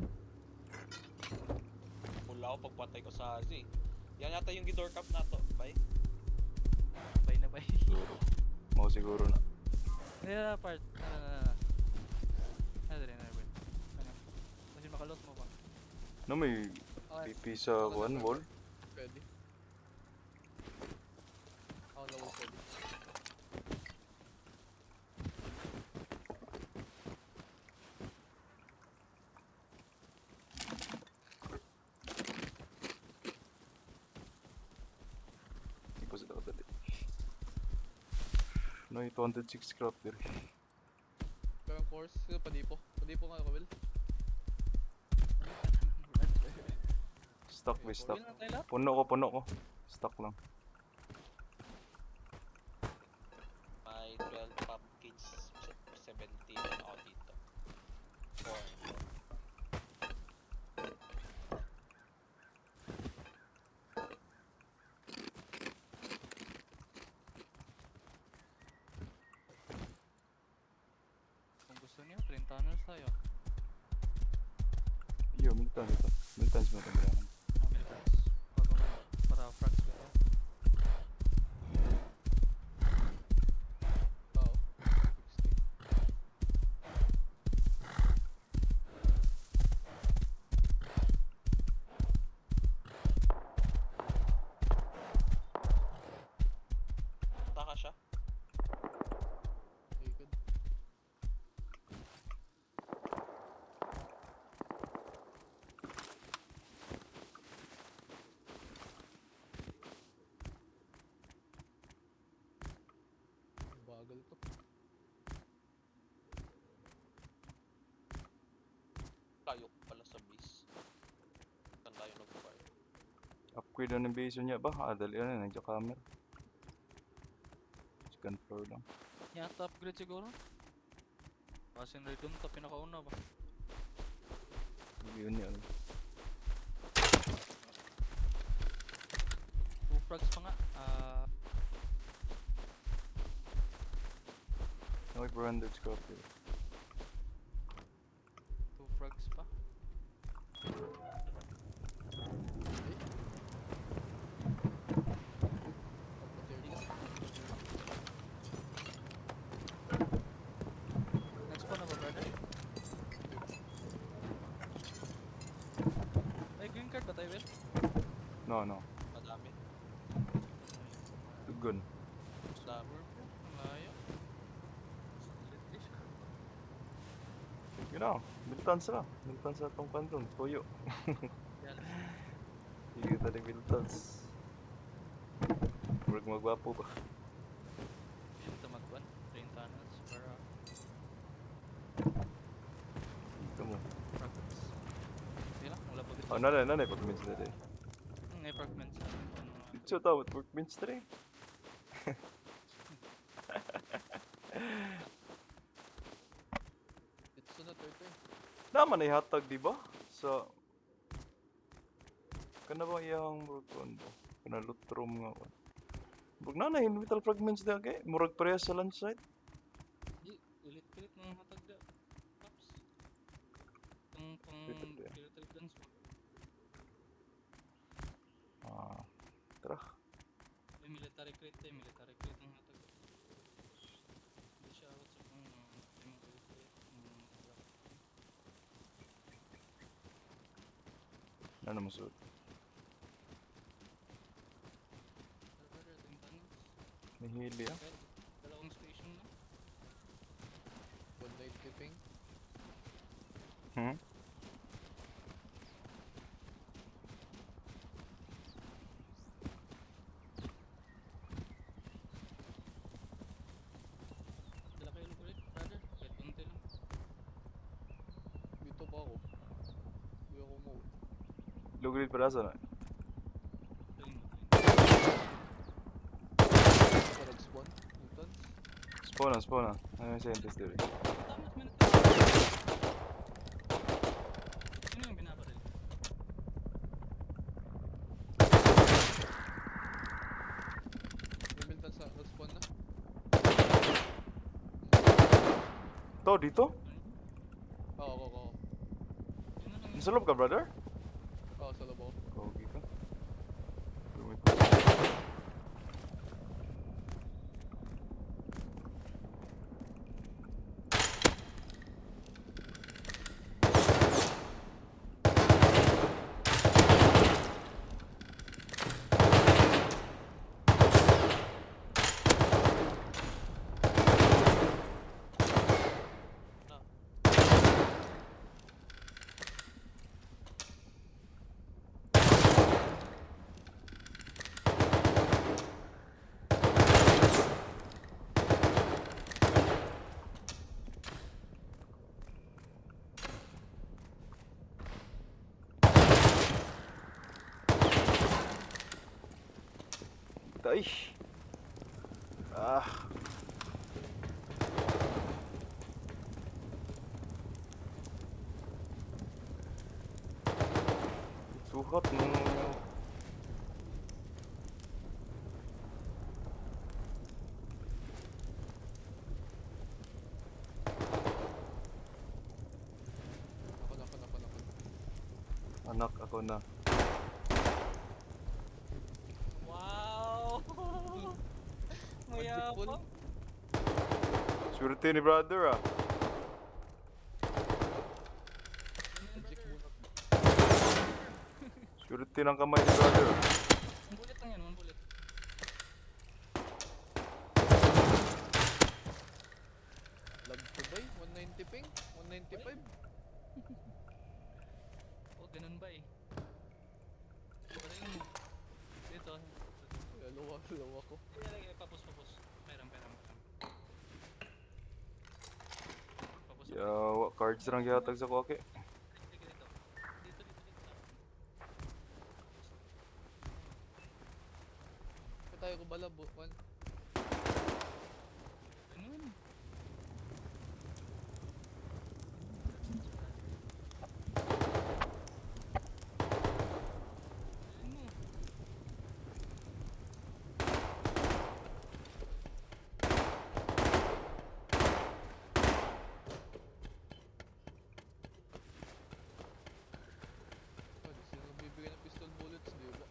Pula ako pagpatay ko sa Hazi. Yan yata yung door cap na to. Bye. Bay na bay. Siguro. Mau siguro na. Hindi na part. Ano rin, ano rin. Ano? Kasi makalot mo ba? No, may Okay. PP sa one wall. Pwede. Ako na wall pwede. Di pa sila kadali. No, 206 crop there. Pero ang course, sino padipo? Padipo nga ako, Will. Stuck by stuck. Wheel na tayo lahat? Puno ko. Stuck lang. May 12 pumpkins. 17 ako dito. 4. Gusto niyo, 30 tunnels tayo. Iyo, militan ito. Militan sa mga kailangan. Militants. Bago man, para frags ko to. Oo. 60. Taka siya. Likod. Bagal to. Tayo pala sa base. Saan tayo nag-fire? Upgrade na ng base niya ba? Dali na, nagja-camera. Second floor lang. Yata upgrade siguro. Pasin rin dun, ta pinakauna ba? Yun yan. 2 frags pa nga. Okay, 400 Scorpio. 2 frags pa. Next pa na ba, brother? Ay, green card ba tayo, Will? No, no. Madami. Tugon. Madami. Malayo. You know, militan sila. Militan sa itong kanton. Tuyo. Yan. Hindi ka tali militans. Murag magwapo ba? Yan ito mag-1. 30 tunnels para Dito mo. fragments. Okay lang, wala pa dito. Oh, nanay, pag-mints na rin. May fragments. Dito tawad, pag-mints na rin. Ito na third eh. Naman ay hatag, di ba? Sa... Kana ba iyang murag ba? Kana loot room nga ba? Murag nanay, vital fragments na kay. Murag pareha sa lunch site. Di, ulit-ulit ng hatag da. Pops. Pang Ulit-ulit yan. kilitary guns mo. Ah, tara. May military crate eh, military crate ng hatag. Hindi siya awat sa kung military crate. Ano masuot? Server, ating tunnels. May hili ah. Okay, dalawang station na. One night tipping. Hmm? Dala kayo ulit, brother. Kahit konti lang. Dito pa ako. Hindi ako mo. Lugrid para sa na. Clean mo, clean. Sa nag-spawn. Mutants. Spawn na. Ano yung scientist dito? Tama, minute. Sino yung binabaril? May mutants na nag-spawn na. To, dito? Oo. Yun na lang Nasa loob ka, brother? Oo, sa labo. Kogi ka. Ay! Ah! Suhat mo. Anak ako na. Wow! Magic pull. Mayabang. Swerte ni brother ah. Ano yan, Magic brother? bunot. Swerte ng kamay ni brother. One bullet lang yan, one bullet. Love to buy. 190 ping. 195. Oh, ganun ba eh? Baril mo. Dito. Lawa ko. Lagay, papus. Meron. Papus. Yawa, cards lang yatag sa koke. Lagay dito. Dito. Kaya tayo ko bala. One. Ganun. Baril mo. Oh, di sila nagbibigay ng pistol bullets, di ba?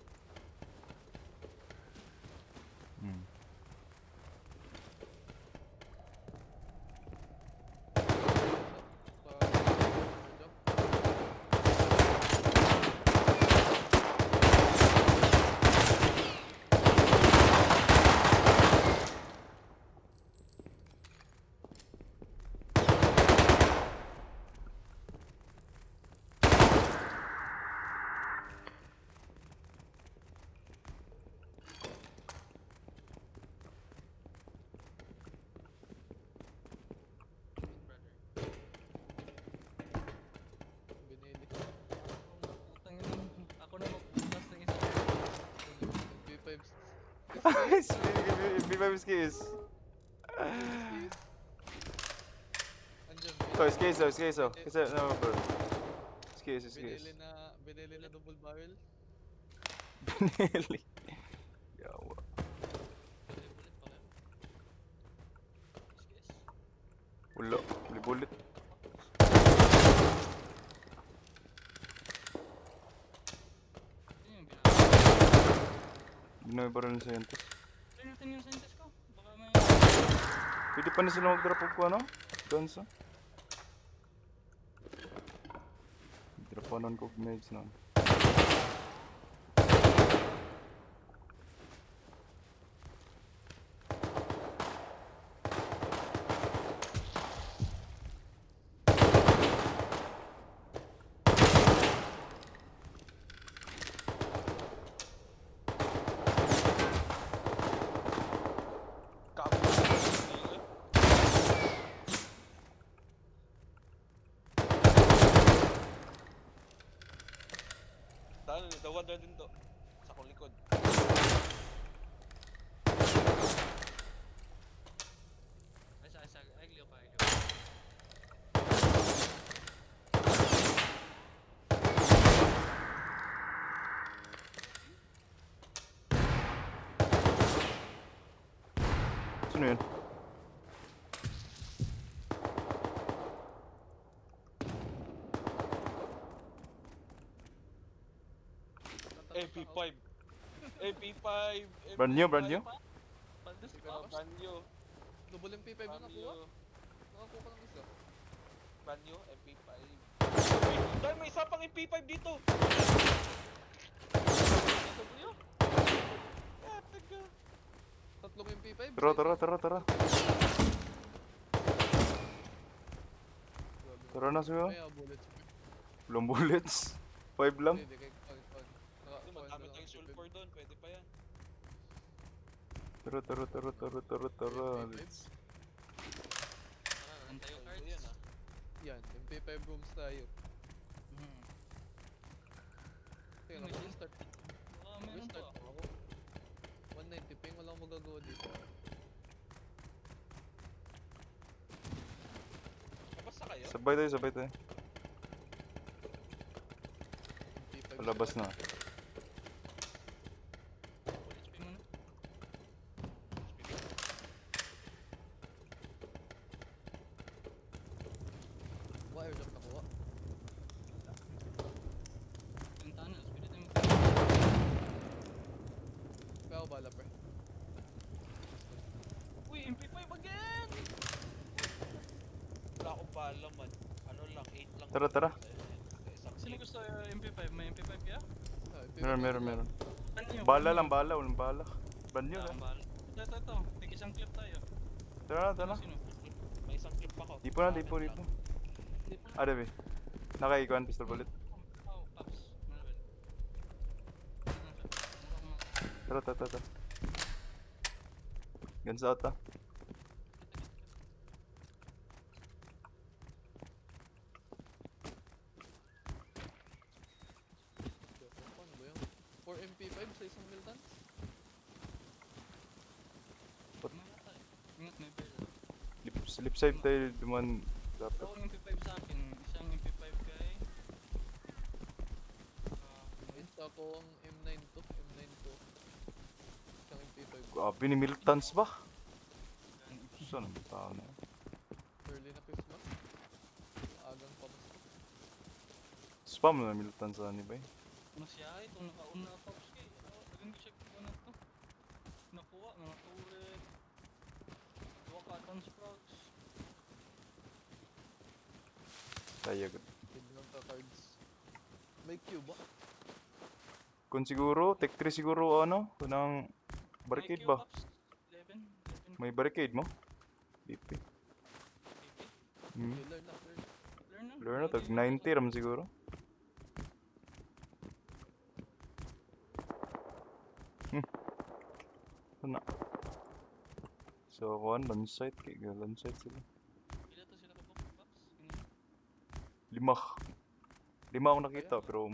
Hmm. Jump. Brother. Binili. Putang ina. Ako na magbukas ng isa. MP5. B5 skis. Andyan. Oh, skis. Kasi, no, bro. Skis. Binili na double barrel. Pinili. Yawa. May bullet pa kayo? Yes. Wala. May bullet. Ano yung binaba? Binoy ba rin sa yentes? Try natin yung sentence ko. Baka may... Pwede pa na sila mag-drop ko ano? Guns ah. Drop on ko grenades na. Dawan na din to. Sa akong likod. Ay, Glio pa. Sino yun? MP5. MP5. Brand new? Paldos Hindi pa. ka na- Brand new. Double MP5 na Brand nakuha. new. Nakakuha ka ng isa. Brand new. MP5. Dahil may isa pang MP5 dito. Blio? Taga. Tatlong MP5. Tara. Grabe. Tara na siya. May bullets. Walang bullets. 5 lang. Hindi, kay Con. Hindi, magkami tayong sulfur doon. Pwede pa yan. Tara. Let's... Run tayo Pwede cards. yan ah. Yan, MP5 rooms tayo. Mhm. Kaya May naka-restart. Baka meron Restart pa. ako. 190 ping, wala akong magagawa dito. Kapasa kayo? Sabay tayo. MP5 Palabas na. Full HP muna. Wire jump nakuha. Tara, tara. Isang Sino clip. gusto MP5? May MP5 kaya? Ah, Meron. Banyo, Bala banyo. lang, bala. Walang bala. Banyo Wala lang. akong bahala. Ito. Tig isang clip tayo. Tara. Sino? May isang clip ako. Di po na, Sa di akin po lang. dito. Hindi pa. Ah, Dabi. Nakaikuan, pistol bullet. Oh, Paps. Marvel. Tara. Guns out ah. Paano ba yun? 4 MP5 sa isang Milton? Ingat, may bell. Slip side tayo duman dapat. Ako yung MP5 sa akin. Isang MP5 kay... Ayun, ako ang M9 to. Isang MP5. Grabe ni militants ba? Saan ang tao na? Early na Christmas. Agang pamas. Spam na militants sa ni ba? Masya itong nakauna Paps kay... Laging siya ko na to. Nakuha, mga turret. Duwa ka down sprouts. Sayag. Hindi lang ka cards. May Q ba? Kung siguro, tech 3 siguro ano? Kunang barricade ba? 11. May barricade mo? BP. Hmm. Okay, learn na. Lure na, tag 90 ram siguro. Ano? So, land site. Kaya land site sila. Pila to sila kabok, Paps? Lima. Lima akong nakita, pero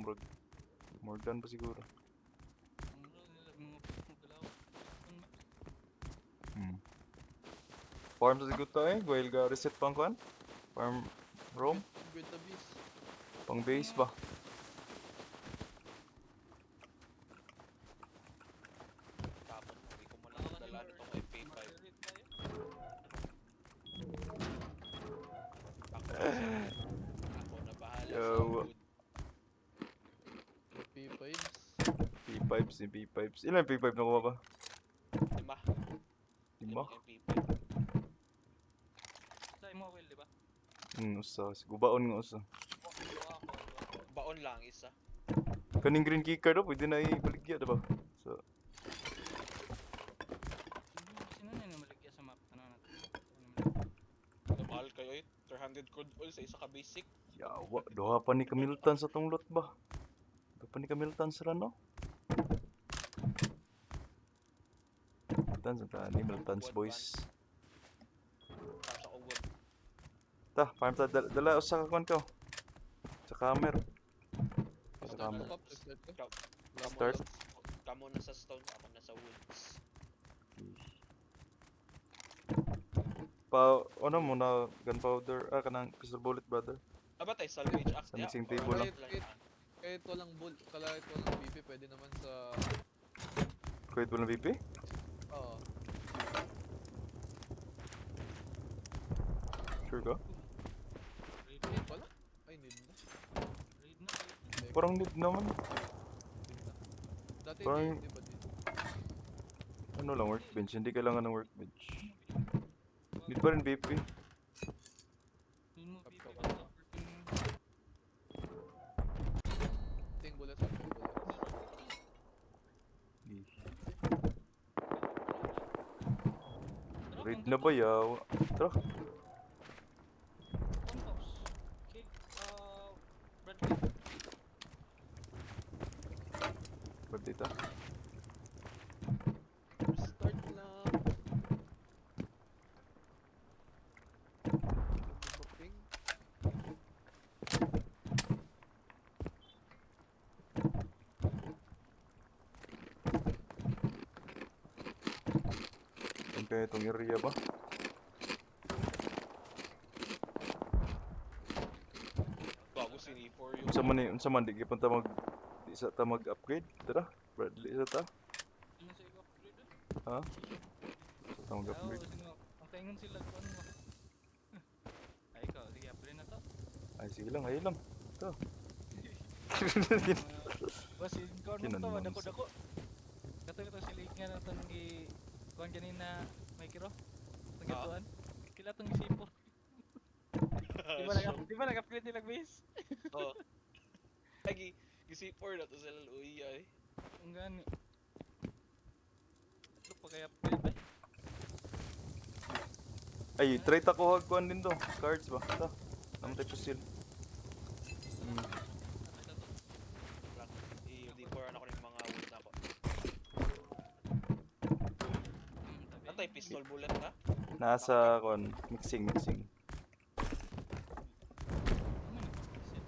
more than pa siguro. Ang bro, nila mga galaw. Farm sa sigot tayo, while ga reset pang kuan. Farm roam, With the beast. pang base ba? Tapos, hindi ko muna nadala nitong MP5. Ako na bahala sa Yo. wood. P5s. P5s ni P5s. Ilan P5 na kuha ba? 5. Lima? MP5. Sa mo well, di ba? Usa. Gubaon nga usa. Baon lang isa. Kaning green key card pwede na ibaligya, diba? So, Sino na namaligya sa map? Ano natin? Mahal kayo eh. 300 crude oil sa isa ka basic. yawa. Doha pa ni Kamilton sa tong lot ba? Doha pa ni Kamilton sa rano? Milton sa tani, Milton's boys. Para sa wood. Ta, farm ta, dala usa ka kuan ko. Sa camera. Sa Start camera. ko, Pop. Start ko. Start. Kamo na sa stone, ako na sa woods. Ano mo na gunpowder, kanang pistol bullet brother. Aba tayo, salvage act. Sa mixing or table right lang. line. Kahit walang bull, kahit walang BP, pwede naman sa... Kuwait walang VP? Oo. Sure ka? Need pala? Ay, need na. Raid na. Hindi, Parang need naman. dati parang- hindi, di ba din? Ano lang, workbench. Hindi kailangan ng workbench. Need pa rin VP. Yun mo, Tap, PP. tap, tap. Ting bullets, ting bullets. Raid na ba yaw? Tara. Okay. Bradley. Ba't dito? Restart lang. Ping. Ang kaya itong area ba? Bago sinipor yung... Unsa man di gipunta di sa ta mag-upgrade. Tara. Bradley sa ta. Yun sa i-upgrade. Ha? Sa ta Oo, mag-upgrade. sino. Ang kaingon sila kung ano. Ay, ikaw. Sige, upgrade na to. Ay sige lang, ay lang. Ito. Bas, ikaw Kinan nung to. nonsense. Dako-dako. Kato silig nga na ito nang kuhan kanina may kiro. Nagatuan. Kila itong isipo. Di ba nag-upgrade nila base? Oh. Lagi, C4 na to sila luya eh. Ang gani. Ano pa kaya upgrade ba? Ay, try ta ko kuan din do. Cards ba? Ta. Namatay pa sila. Atay ka to. Lang, i-D4 ako ng mga wood na ako. Tabi. Natay pistol bullet na? Nasa kuan, mixing. Ano man yung pixel?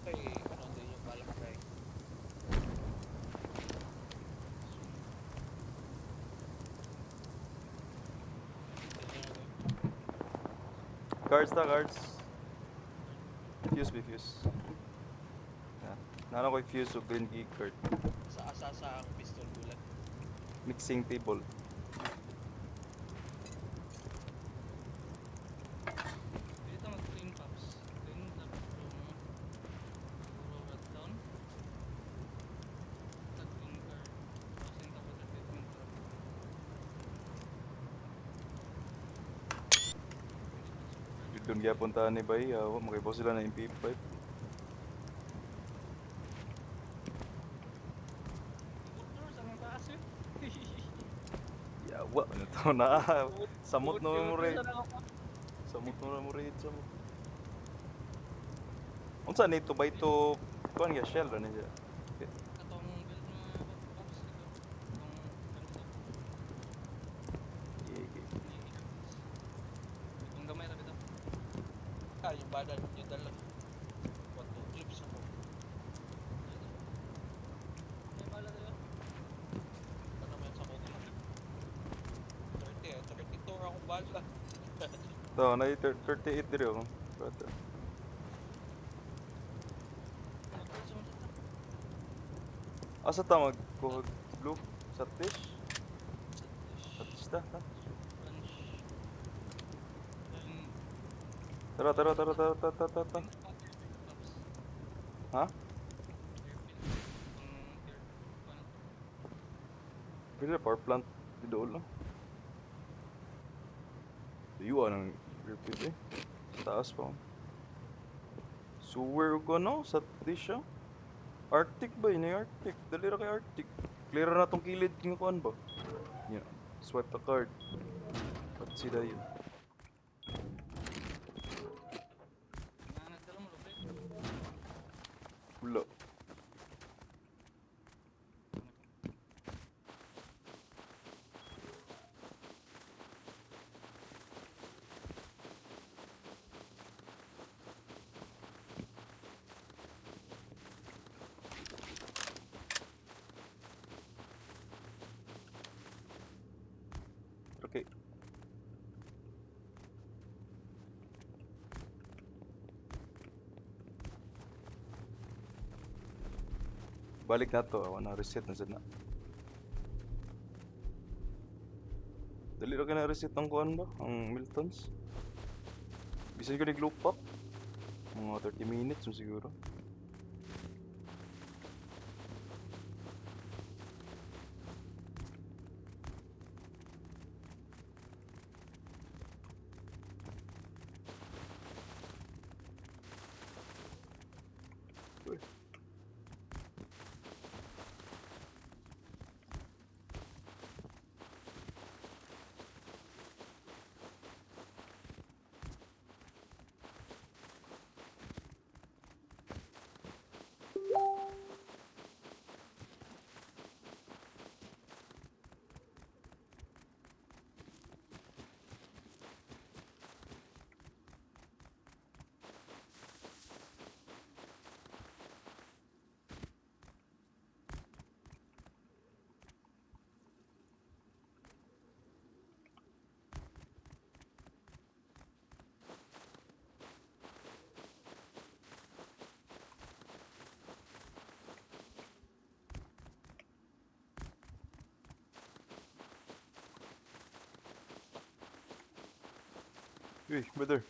Kay, ano din yung balak kay. Cards ta, cards. Fuse be fuse. Yan. Nana ko fuse o green key card. Sa asa ang pistol bullet. Mixing table. Dito mag-clean pops. Clean tapos yung puro rat down. Clean card. Tapos yung tapos treatment card. Doon kaya puntahan ni Bay. Makibaw sila na MP5. Outdoor sa mga taas yun. Yawa, ano to na. Samot na mo rin. Samot na mo rin. Samot. Unsa nito ba ito? Kuan nga shell na niya. Katong build na pops dito. Itong Itong gamay na bitaw. Ah, yung badan yung dala. What to clips ako. May bala dito. Ano naman sa kong 30 32 akong bala. To, na 38 diri oh. Brother. Mag-build sa mga Asa ta magkuhag blue sa fish? Sa fish ta. punch. Tara. Pops. Ha? Airfield. Ang Pila power plant di doon lang. Diyuan ang repeat eh. Sa taas pa. Sewer ko no? Sa dish ah. Arctic ba yun? Arctic. Dali ra kay Arctic. Clear na tong kilid ng kuan ba? Yeah. Swipe the card. Pati sila yun. nagdala mo lupit. Wala. Okay. Balik na to. Awan na reset na sana. Dali ra ka na reset ang kuan ba? Ang Miltons. Bisan ko nag-loop up. Mga 30 minutes mo siguro. Uy. Uy, brother.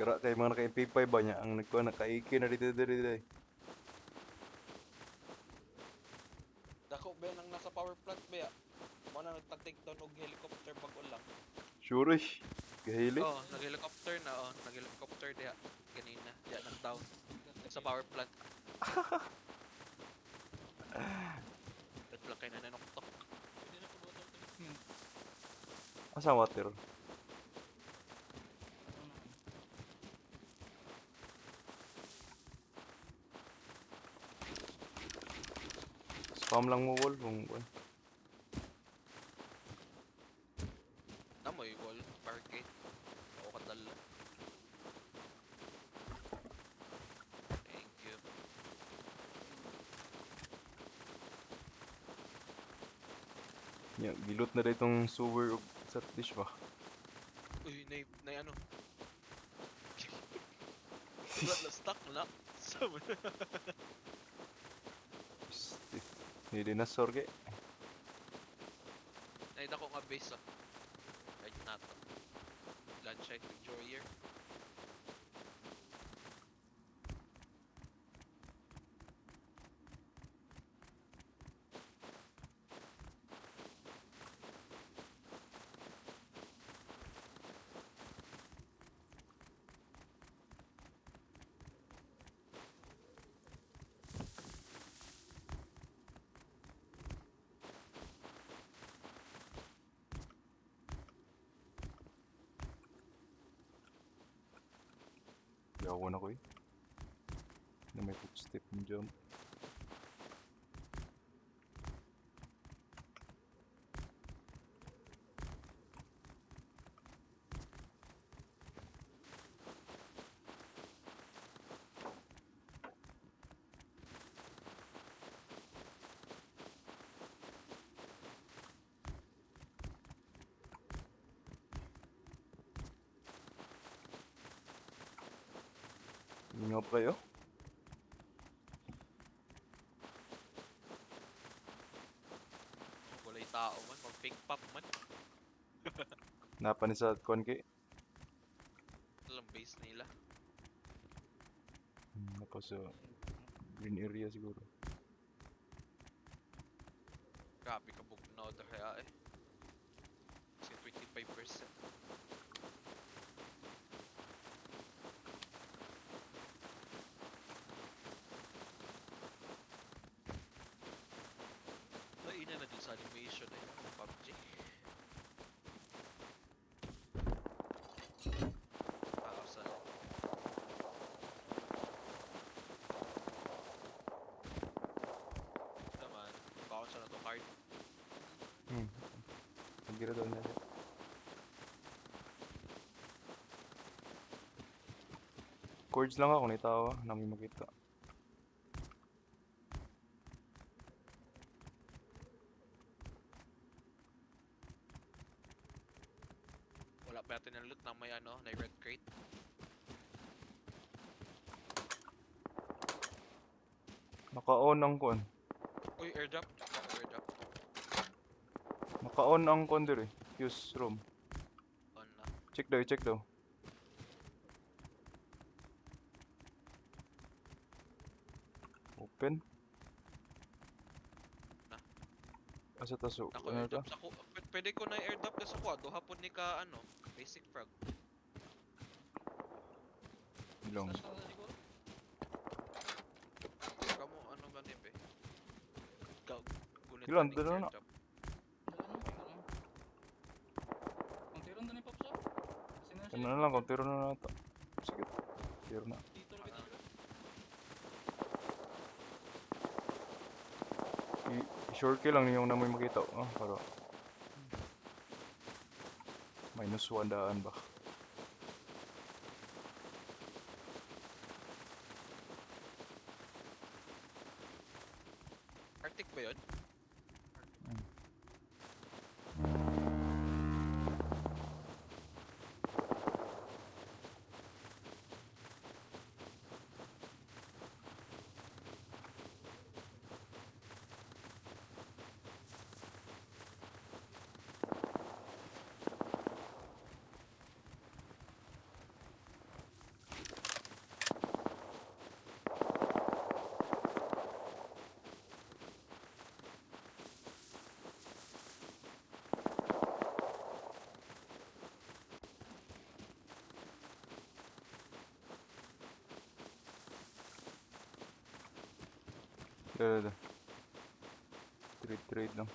Gara kay mga naka-MP5 ba niya ang nagkuha naka-AK na dito dito. Dako ba nang nasa power plant ba ya? Mo na nagta-take down og helicopter bago lang. Sure eh. Gahili. Oh, nag-helicopter na oh, nag-helicopter diha kanina. Diya nag-down sa power plant. Red flag kay na nanoktok. Pwede na po water treatment. Asa water? Ano na. Spam lang mo wall kung kuan. Namoy wall, barricade. Ako kadala. Thank you. Ya, gilot na itong sewer ug sa dish ba. Uy, nay ano? Wala na stuck na. Sama na. Ni dinosaur kay. Nay dako nga base ah. Right na to. Landshide Victorier. Yawan ako eh. Na may footstep ng jump. Ingap kayo. Walay tao man, mag fake pop man. Napa ni sa kuan kay. Alam base nila. Napa sa green area siguro. Grabe ka bug na order kaya eh. Kasi 25%. Naina na din sa animation eh, ng PUBG. Asa na. Naman, bounce na to card. Pagira daw na. Chords lang ako nitawa, nami makita. Wala pa natin ang loot na may ano, na red crate. Naka-on ang kuan. Uy, airdrop. Airdrop. Naka-on ang kuan dire. Use room. On na. Check daw, check daw. Open. Na. Asa taso? Ako Ano ta? airdrop sa ko. Pwede ko na airdrop na sa quad. Hapon ni ka ano, basic frag. Ilong. Slash na siguro. Kamo ano ganip eh. Ikaw, gunit Ilan? ka ning Dalawa na. airdrop. Dala na. Ang tiron na ni Pops oh. Kasi na Ano na lang, kung tiro na nata. Sige, tiro na. Dito rin dito. I-short kill lang yung namoy makita. Para minus 1 daan ba? Arctic ba yun? Ito. Trade lang.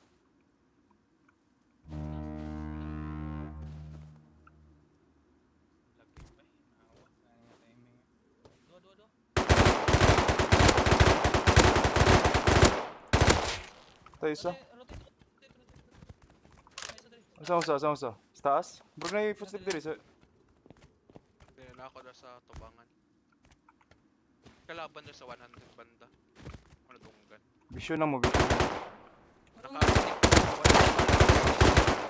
Lagi pa eh. Naawa. Kaya nga timing. Dua. Ito isa. Rotate. May isa dali. Asa. Sa taas? Bro na yung footstep diri sa... Dinala ako na sa tubangan. Kalaban na sa 100 banda. Ano dunggan? Vision na mo, vision. Naka-arctic.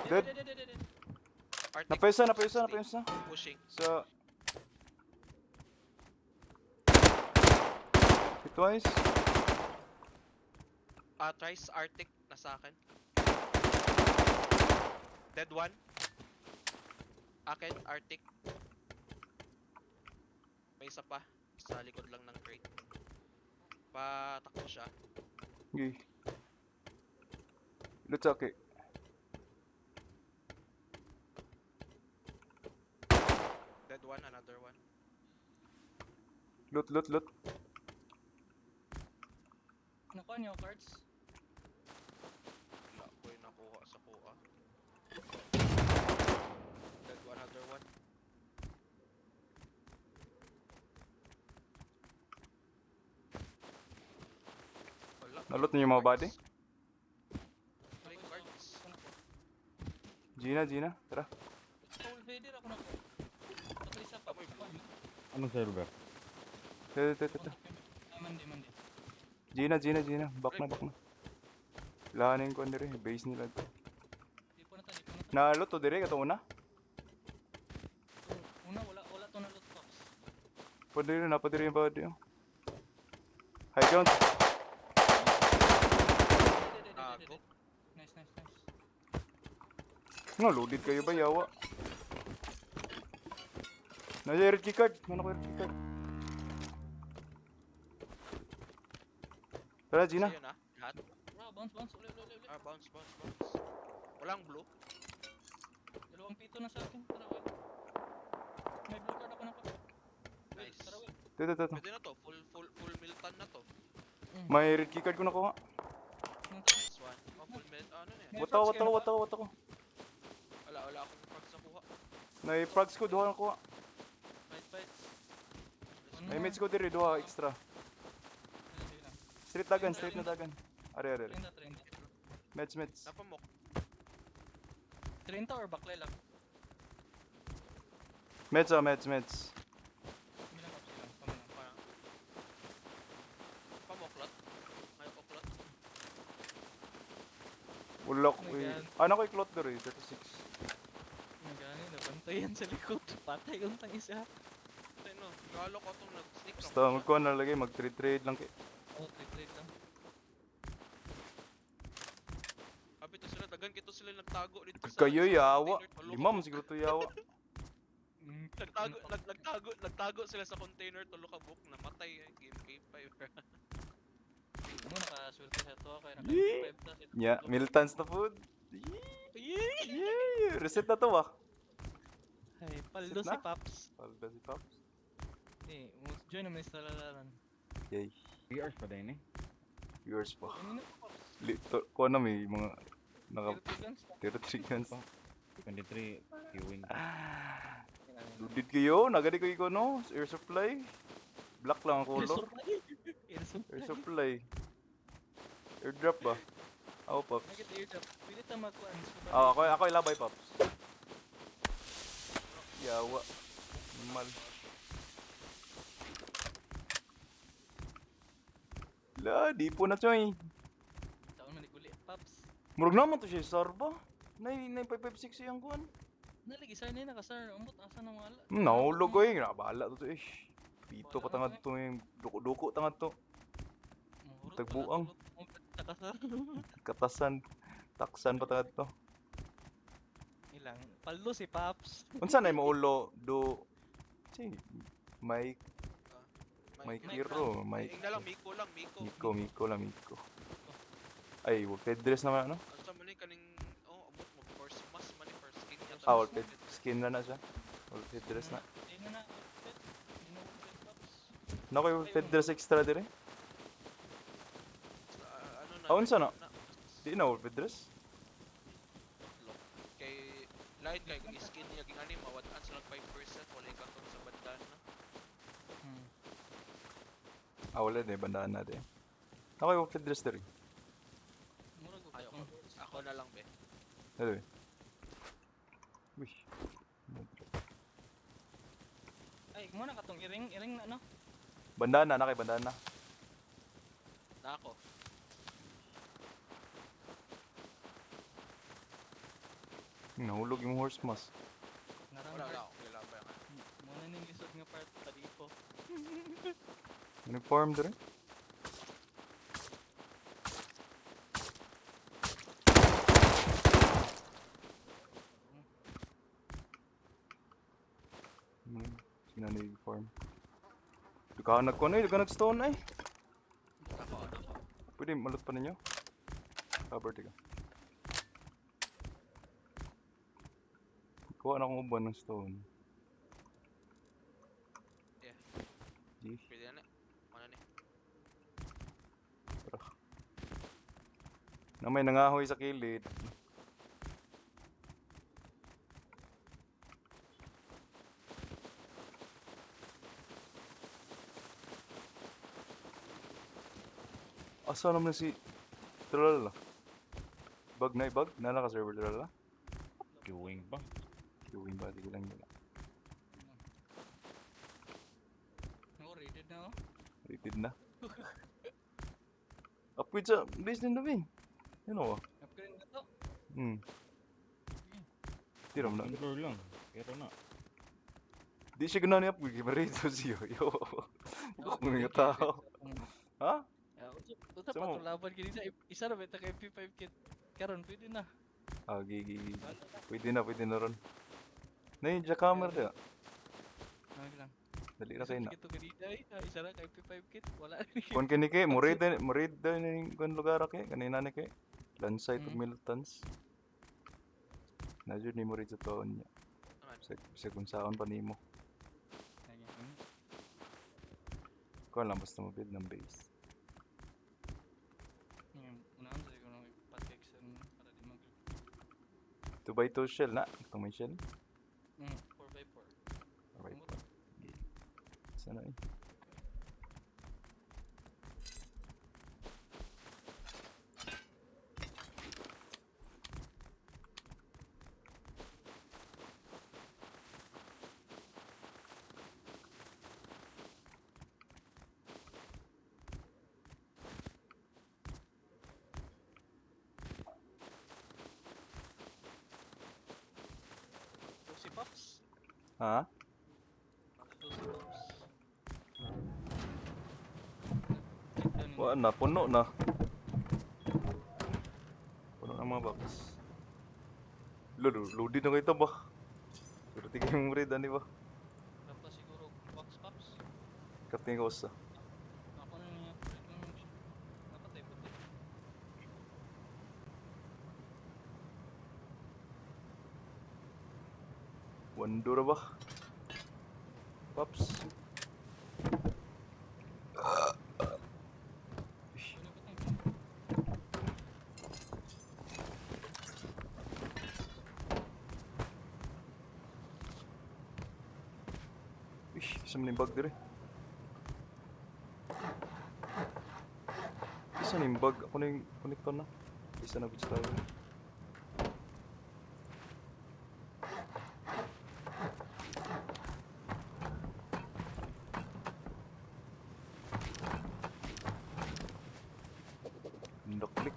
Dead. Dead. Arctic. Napayusa. Pushing. Sa... Twice. Thrice Arctic na sa akin. Dead one. Akin, Arctic. May isa pa. Sa likod lang ng crate. Patakbo siya. Okay. Let's okay. Dead one, another one. Loot. Nakuha niyo cards? Wala ko yung nakuha sa kuha. Dead one, another one. Wala. Nalot niyo yung mga body? Play cards. Gina. Tara. Full fader ako na po. Patay isa pa. Anong server? Ito. Mandi. Gina. Back na. Lahanin ko diri, base nila to. Di po na to. Nalot to diri kato una. Una, wala to na loot box. Napadiri yung body. Oh. High ground. Go. Nice. No, loaded kayo ba, yawa? Nasa red keycard. Mana ko red keycard? Tara, Gina. Sa'yo na, lahat. Bounce. Ulit. Bounce. Walang blue. Dalawang pito na sa akin. Tara, wait. May blue card ako na pa. Wait, Nice. tara, wait. Ito. Pwede na to, full Milton na to. May red keycard ko nakuha. This one. Oh, full Milton. Ano na yan? May Wata frogs kayo ko. Wala akong frogs na kuha. May-frags ko, duha nakuha. Fights. May mates ko diri, duha extra. Sige lang. Straight na dagan. Are. 30. Meds. Napamok. 30 or baklay lang? Meds. Sige lang. Kami lang. Parang. Pamoklot. May oklot. Wala ko Oh my eh. God. Ano ko i-clot diri, 36. Nagani, nabantayan sa likod. Patay yung tang isa. Ito no, galo ko itong nag-sneak lang. Basta magkuha na lagi, mag-trade lang kay. Oh, trade lang. Kapit to sila, dagan kito sila nagtago dito Kayo sa yawa. container. Tulo ka Lima mo book. siguro to yawa. Nagtago sila sa container, tulo ka book, namatay game K5. Ano, nakaswerte sa to kaya Yee! naka-5 tas. Yeah, Miltons na food. Yee! Reset na to ah. Ay, paldo Sit si na? Paps. Palda si Pops. Eh, join naman sa lalaran. Yay. 3 hours pa din eh. Viewers pa. Ano na Paps? Kuha na may mga naka 30 guns. 33 guns. 23 queuing. Ludid kayo, nagadi ko ikaw no? Air supply. Black lang ang color. Air supply. Airdrop ba? Ako, Pops. Nakita airdrop. Pili ta makuha. Ako ilabay, Pops. Yawa. Normal. La, di po na choy. Taon man iguli. Paps. Murag naman to siya, Sarba. 9556 yung kuhan. Nalagi sa na nakasar. Umbot asa na wala. Nahulog ko eh, nabala to ish. Pito pa tangad to yung duko-duko tangad to. Tagbuang. Nakasar. Katasan. Taksan pa tangad to. Ilang. Paldo si Paps. Unsa na yung maulo do... Say, may May Mike Kiro, may Ing na lang, Miko lang, Miko. Miko lang, Miko. Ay, Wolfhead dress naman ano? Asa man ni kaning abot mo first mas man ni first skin yata. Ah, Wolfhead skin na siya. Wolfhead dress na. Hindi na na, outfit. Hindi na outfit, Pops. Nako yung Wolfhead dress extra dire. Ano na? Ah, unsa na? Di na Wolfhead dress. Lock. Kay lain kay kung skin niya ging ani mawat-an sila 5% wala ikatong sa bandana. Ah, wala din, bandaan natin. Nako yung Wolfhead dress dire. Murag ko Ayaw katong- ko. Ako na lang be. Ano eh? Uy. Ay, muna katong iring na no. Bandana, nakay bandana. Na ako. Nahulog yung horse mask. Narang Wala part. lang. Wala ba yan? Muna ning lisod nga part tadi ko. Uniform dire. Sina na uniform. Dukahanag ko na eh, dukahanag stone ay. Ako. Pwede malot pa ninyo? Cover tiga. Kuha na akong uban ng stone. Yeah. Di, Pwede na. Ano ni? na may nangahoy sa kilid. Asa naman si Tralala? Bug na bug? Nala ka server Tralala? Queuing pa. Queuing ba? Di lang nila. No, rated na oh. Rated na. Upgrade sa base din na bin. Yan o. Upgrade na to. Tiram na. Blur lang. Pero na. Di siya gana ni upgrade. Marito siya. Yo. Buk mo nga tao. Ha? Uta Sa pa mo? to laban kini sa isa ra beta kay MP5 kit. Karon pwede na. Ah, gigi. Wala na. Pwede na ron. Na yung jackhammer dia. Wala lang. Dali na kayo na. Kito kanina ay isa ra kay MP5 kit. Wala ni. Kung kini kay, murid na yung kung lugar kay. Kanina ni kay. Lansay to Miltons. Nadyo ni murid sa taon niya. Naman. Sa kung saan pa nimo. Kung lang basta mo build ng base. Unahan sa ko nang pateksan para di mag 2x2 shell na. Itong may shell. 4x4. Alright. Sana eh. Si Pops. Ha? Si Pops. Wala na, puno na. Puno na mga box. Loaded na kayo ito ba? Pero tigay yung red, ano ba? Dapat siguro box Pops. Kapting ko sa. Ako na niya. Napatay po din. Wando na ba? Pops. Ano ba tayo? Ish, isa man yung bag dire. Isa na yung bag. Ako na yung connector na. Isa na gusto tayo. Click.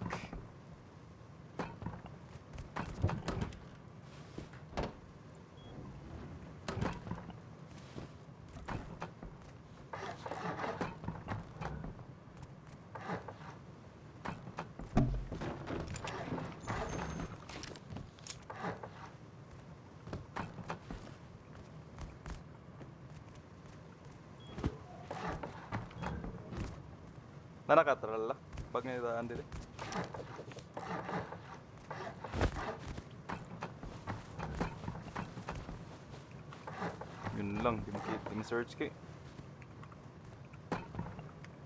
Nanakatrala. Pag naitaan dili. Yun lang, di makita yung search kay.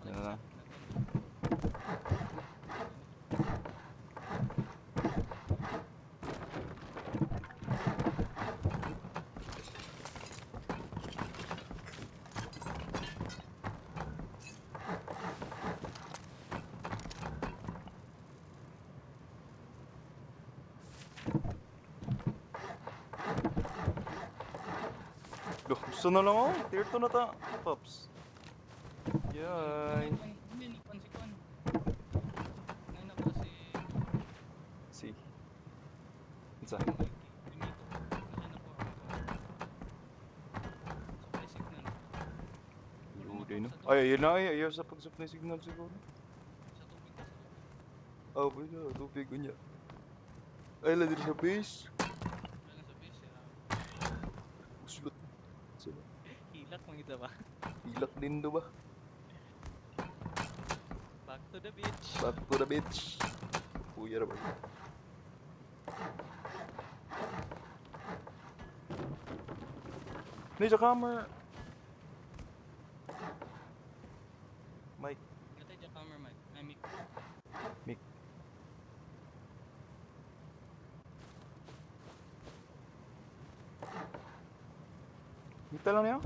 Yan na. Loh, gusto na lang ako. Tier 2 na ta, Pops. Yay. Hindi, Nikon si Kwan. Ngayon na ba si... Si. Isa. Mikey? Primito. Nandiyan na po ako. Supply signal. Yun no. Ay, yun na ay. Ayaw sa pag-supply signal siguro. Sa tubig ka, sa tubig. Ah, pwede na. Tubig ko niya. Ay, ladiri sa base. Wala lang sa base. Uslot. Sila. Hilak mo ito ba? Hilak din do ba? Back to the beach. Back to the beach. Kuya na ba? Ninja camera. Mike. Katay dyan camera mic. Ay, mic. Mic. Kita lang niya.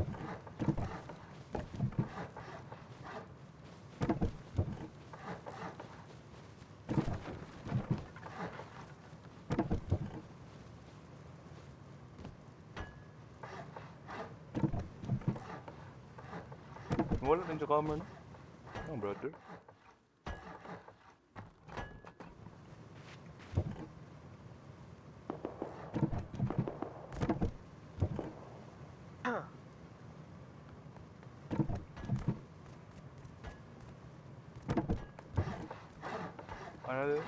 Wala din sa camera, no? Oh, brother. Ano din?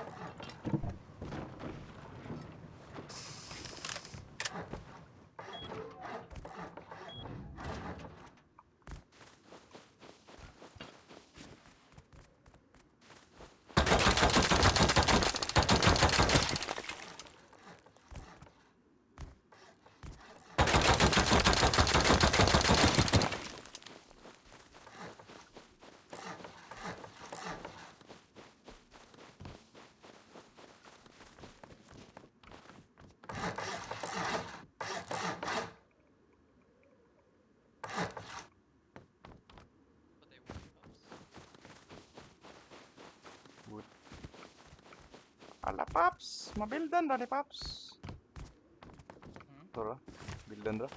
Patay mo si Pops. Ala, Paps! Mabildan ra ni Paps! Hmm? Tara, bildan ra.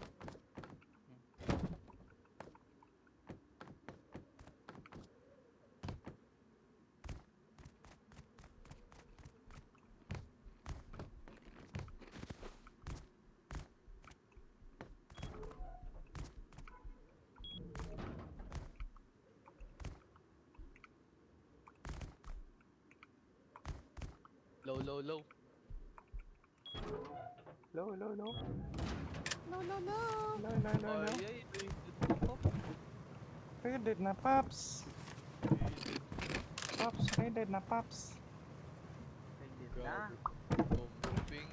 Low, low, low. Low, low, low. No, no, no. Low, low, low, low. Ay, ay, ay. Raided na, Paps! Paps, raided na, Paps! Grabe. Pumping.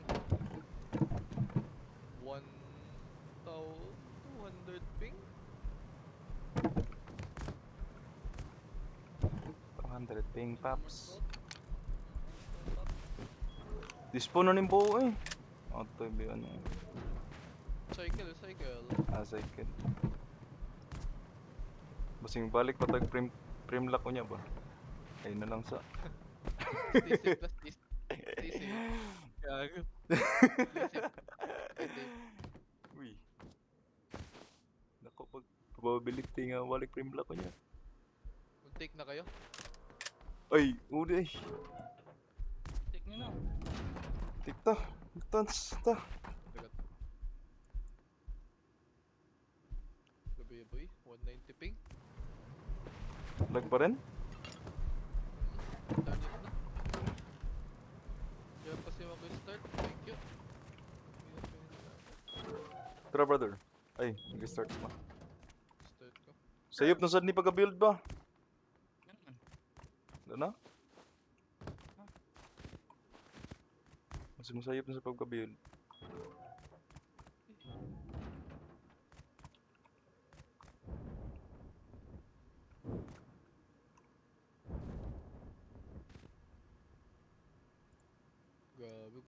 1,200 ping. 200 ping, Paps. Dispo na ning buo eh. Auto ba yun? Cycle, cycle. Cycle. Basing balik pa tag frame lock ko niya ba? Ayun na lang sa. TC plus TC. TC. Gago. Uy. Nako pag probability nga balik frame lock ko niya. Take na kayo? Ay, uli. Take nyo na. Tikta. Tans ta. Dagat. Gabi boy, 190 ping. Lag pa rin? Done it na. Kaya pa si mag-start. Thank you. Tara brother. Ay, nag-start pa. Start ko. Sayop na sad ni pagka-build ba? Yan man. Ano na? Mas masayap na sa pagka-build.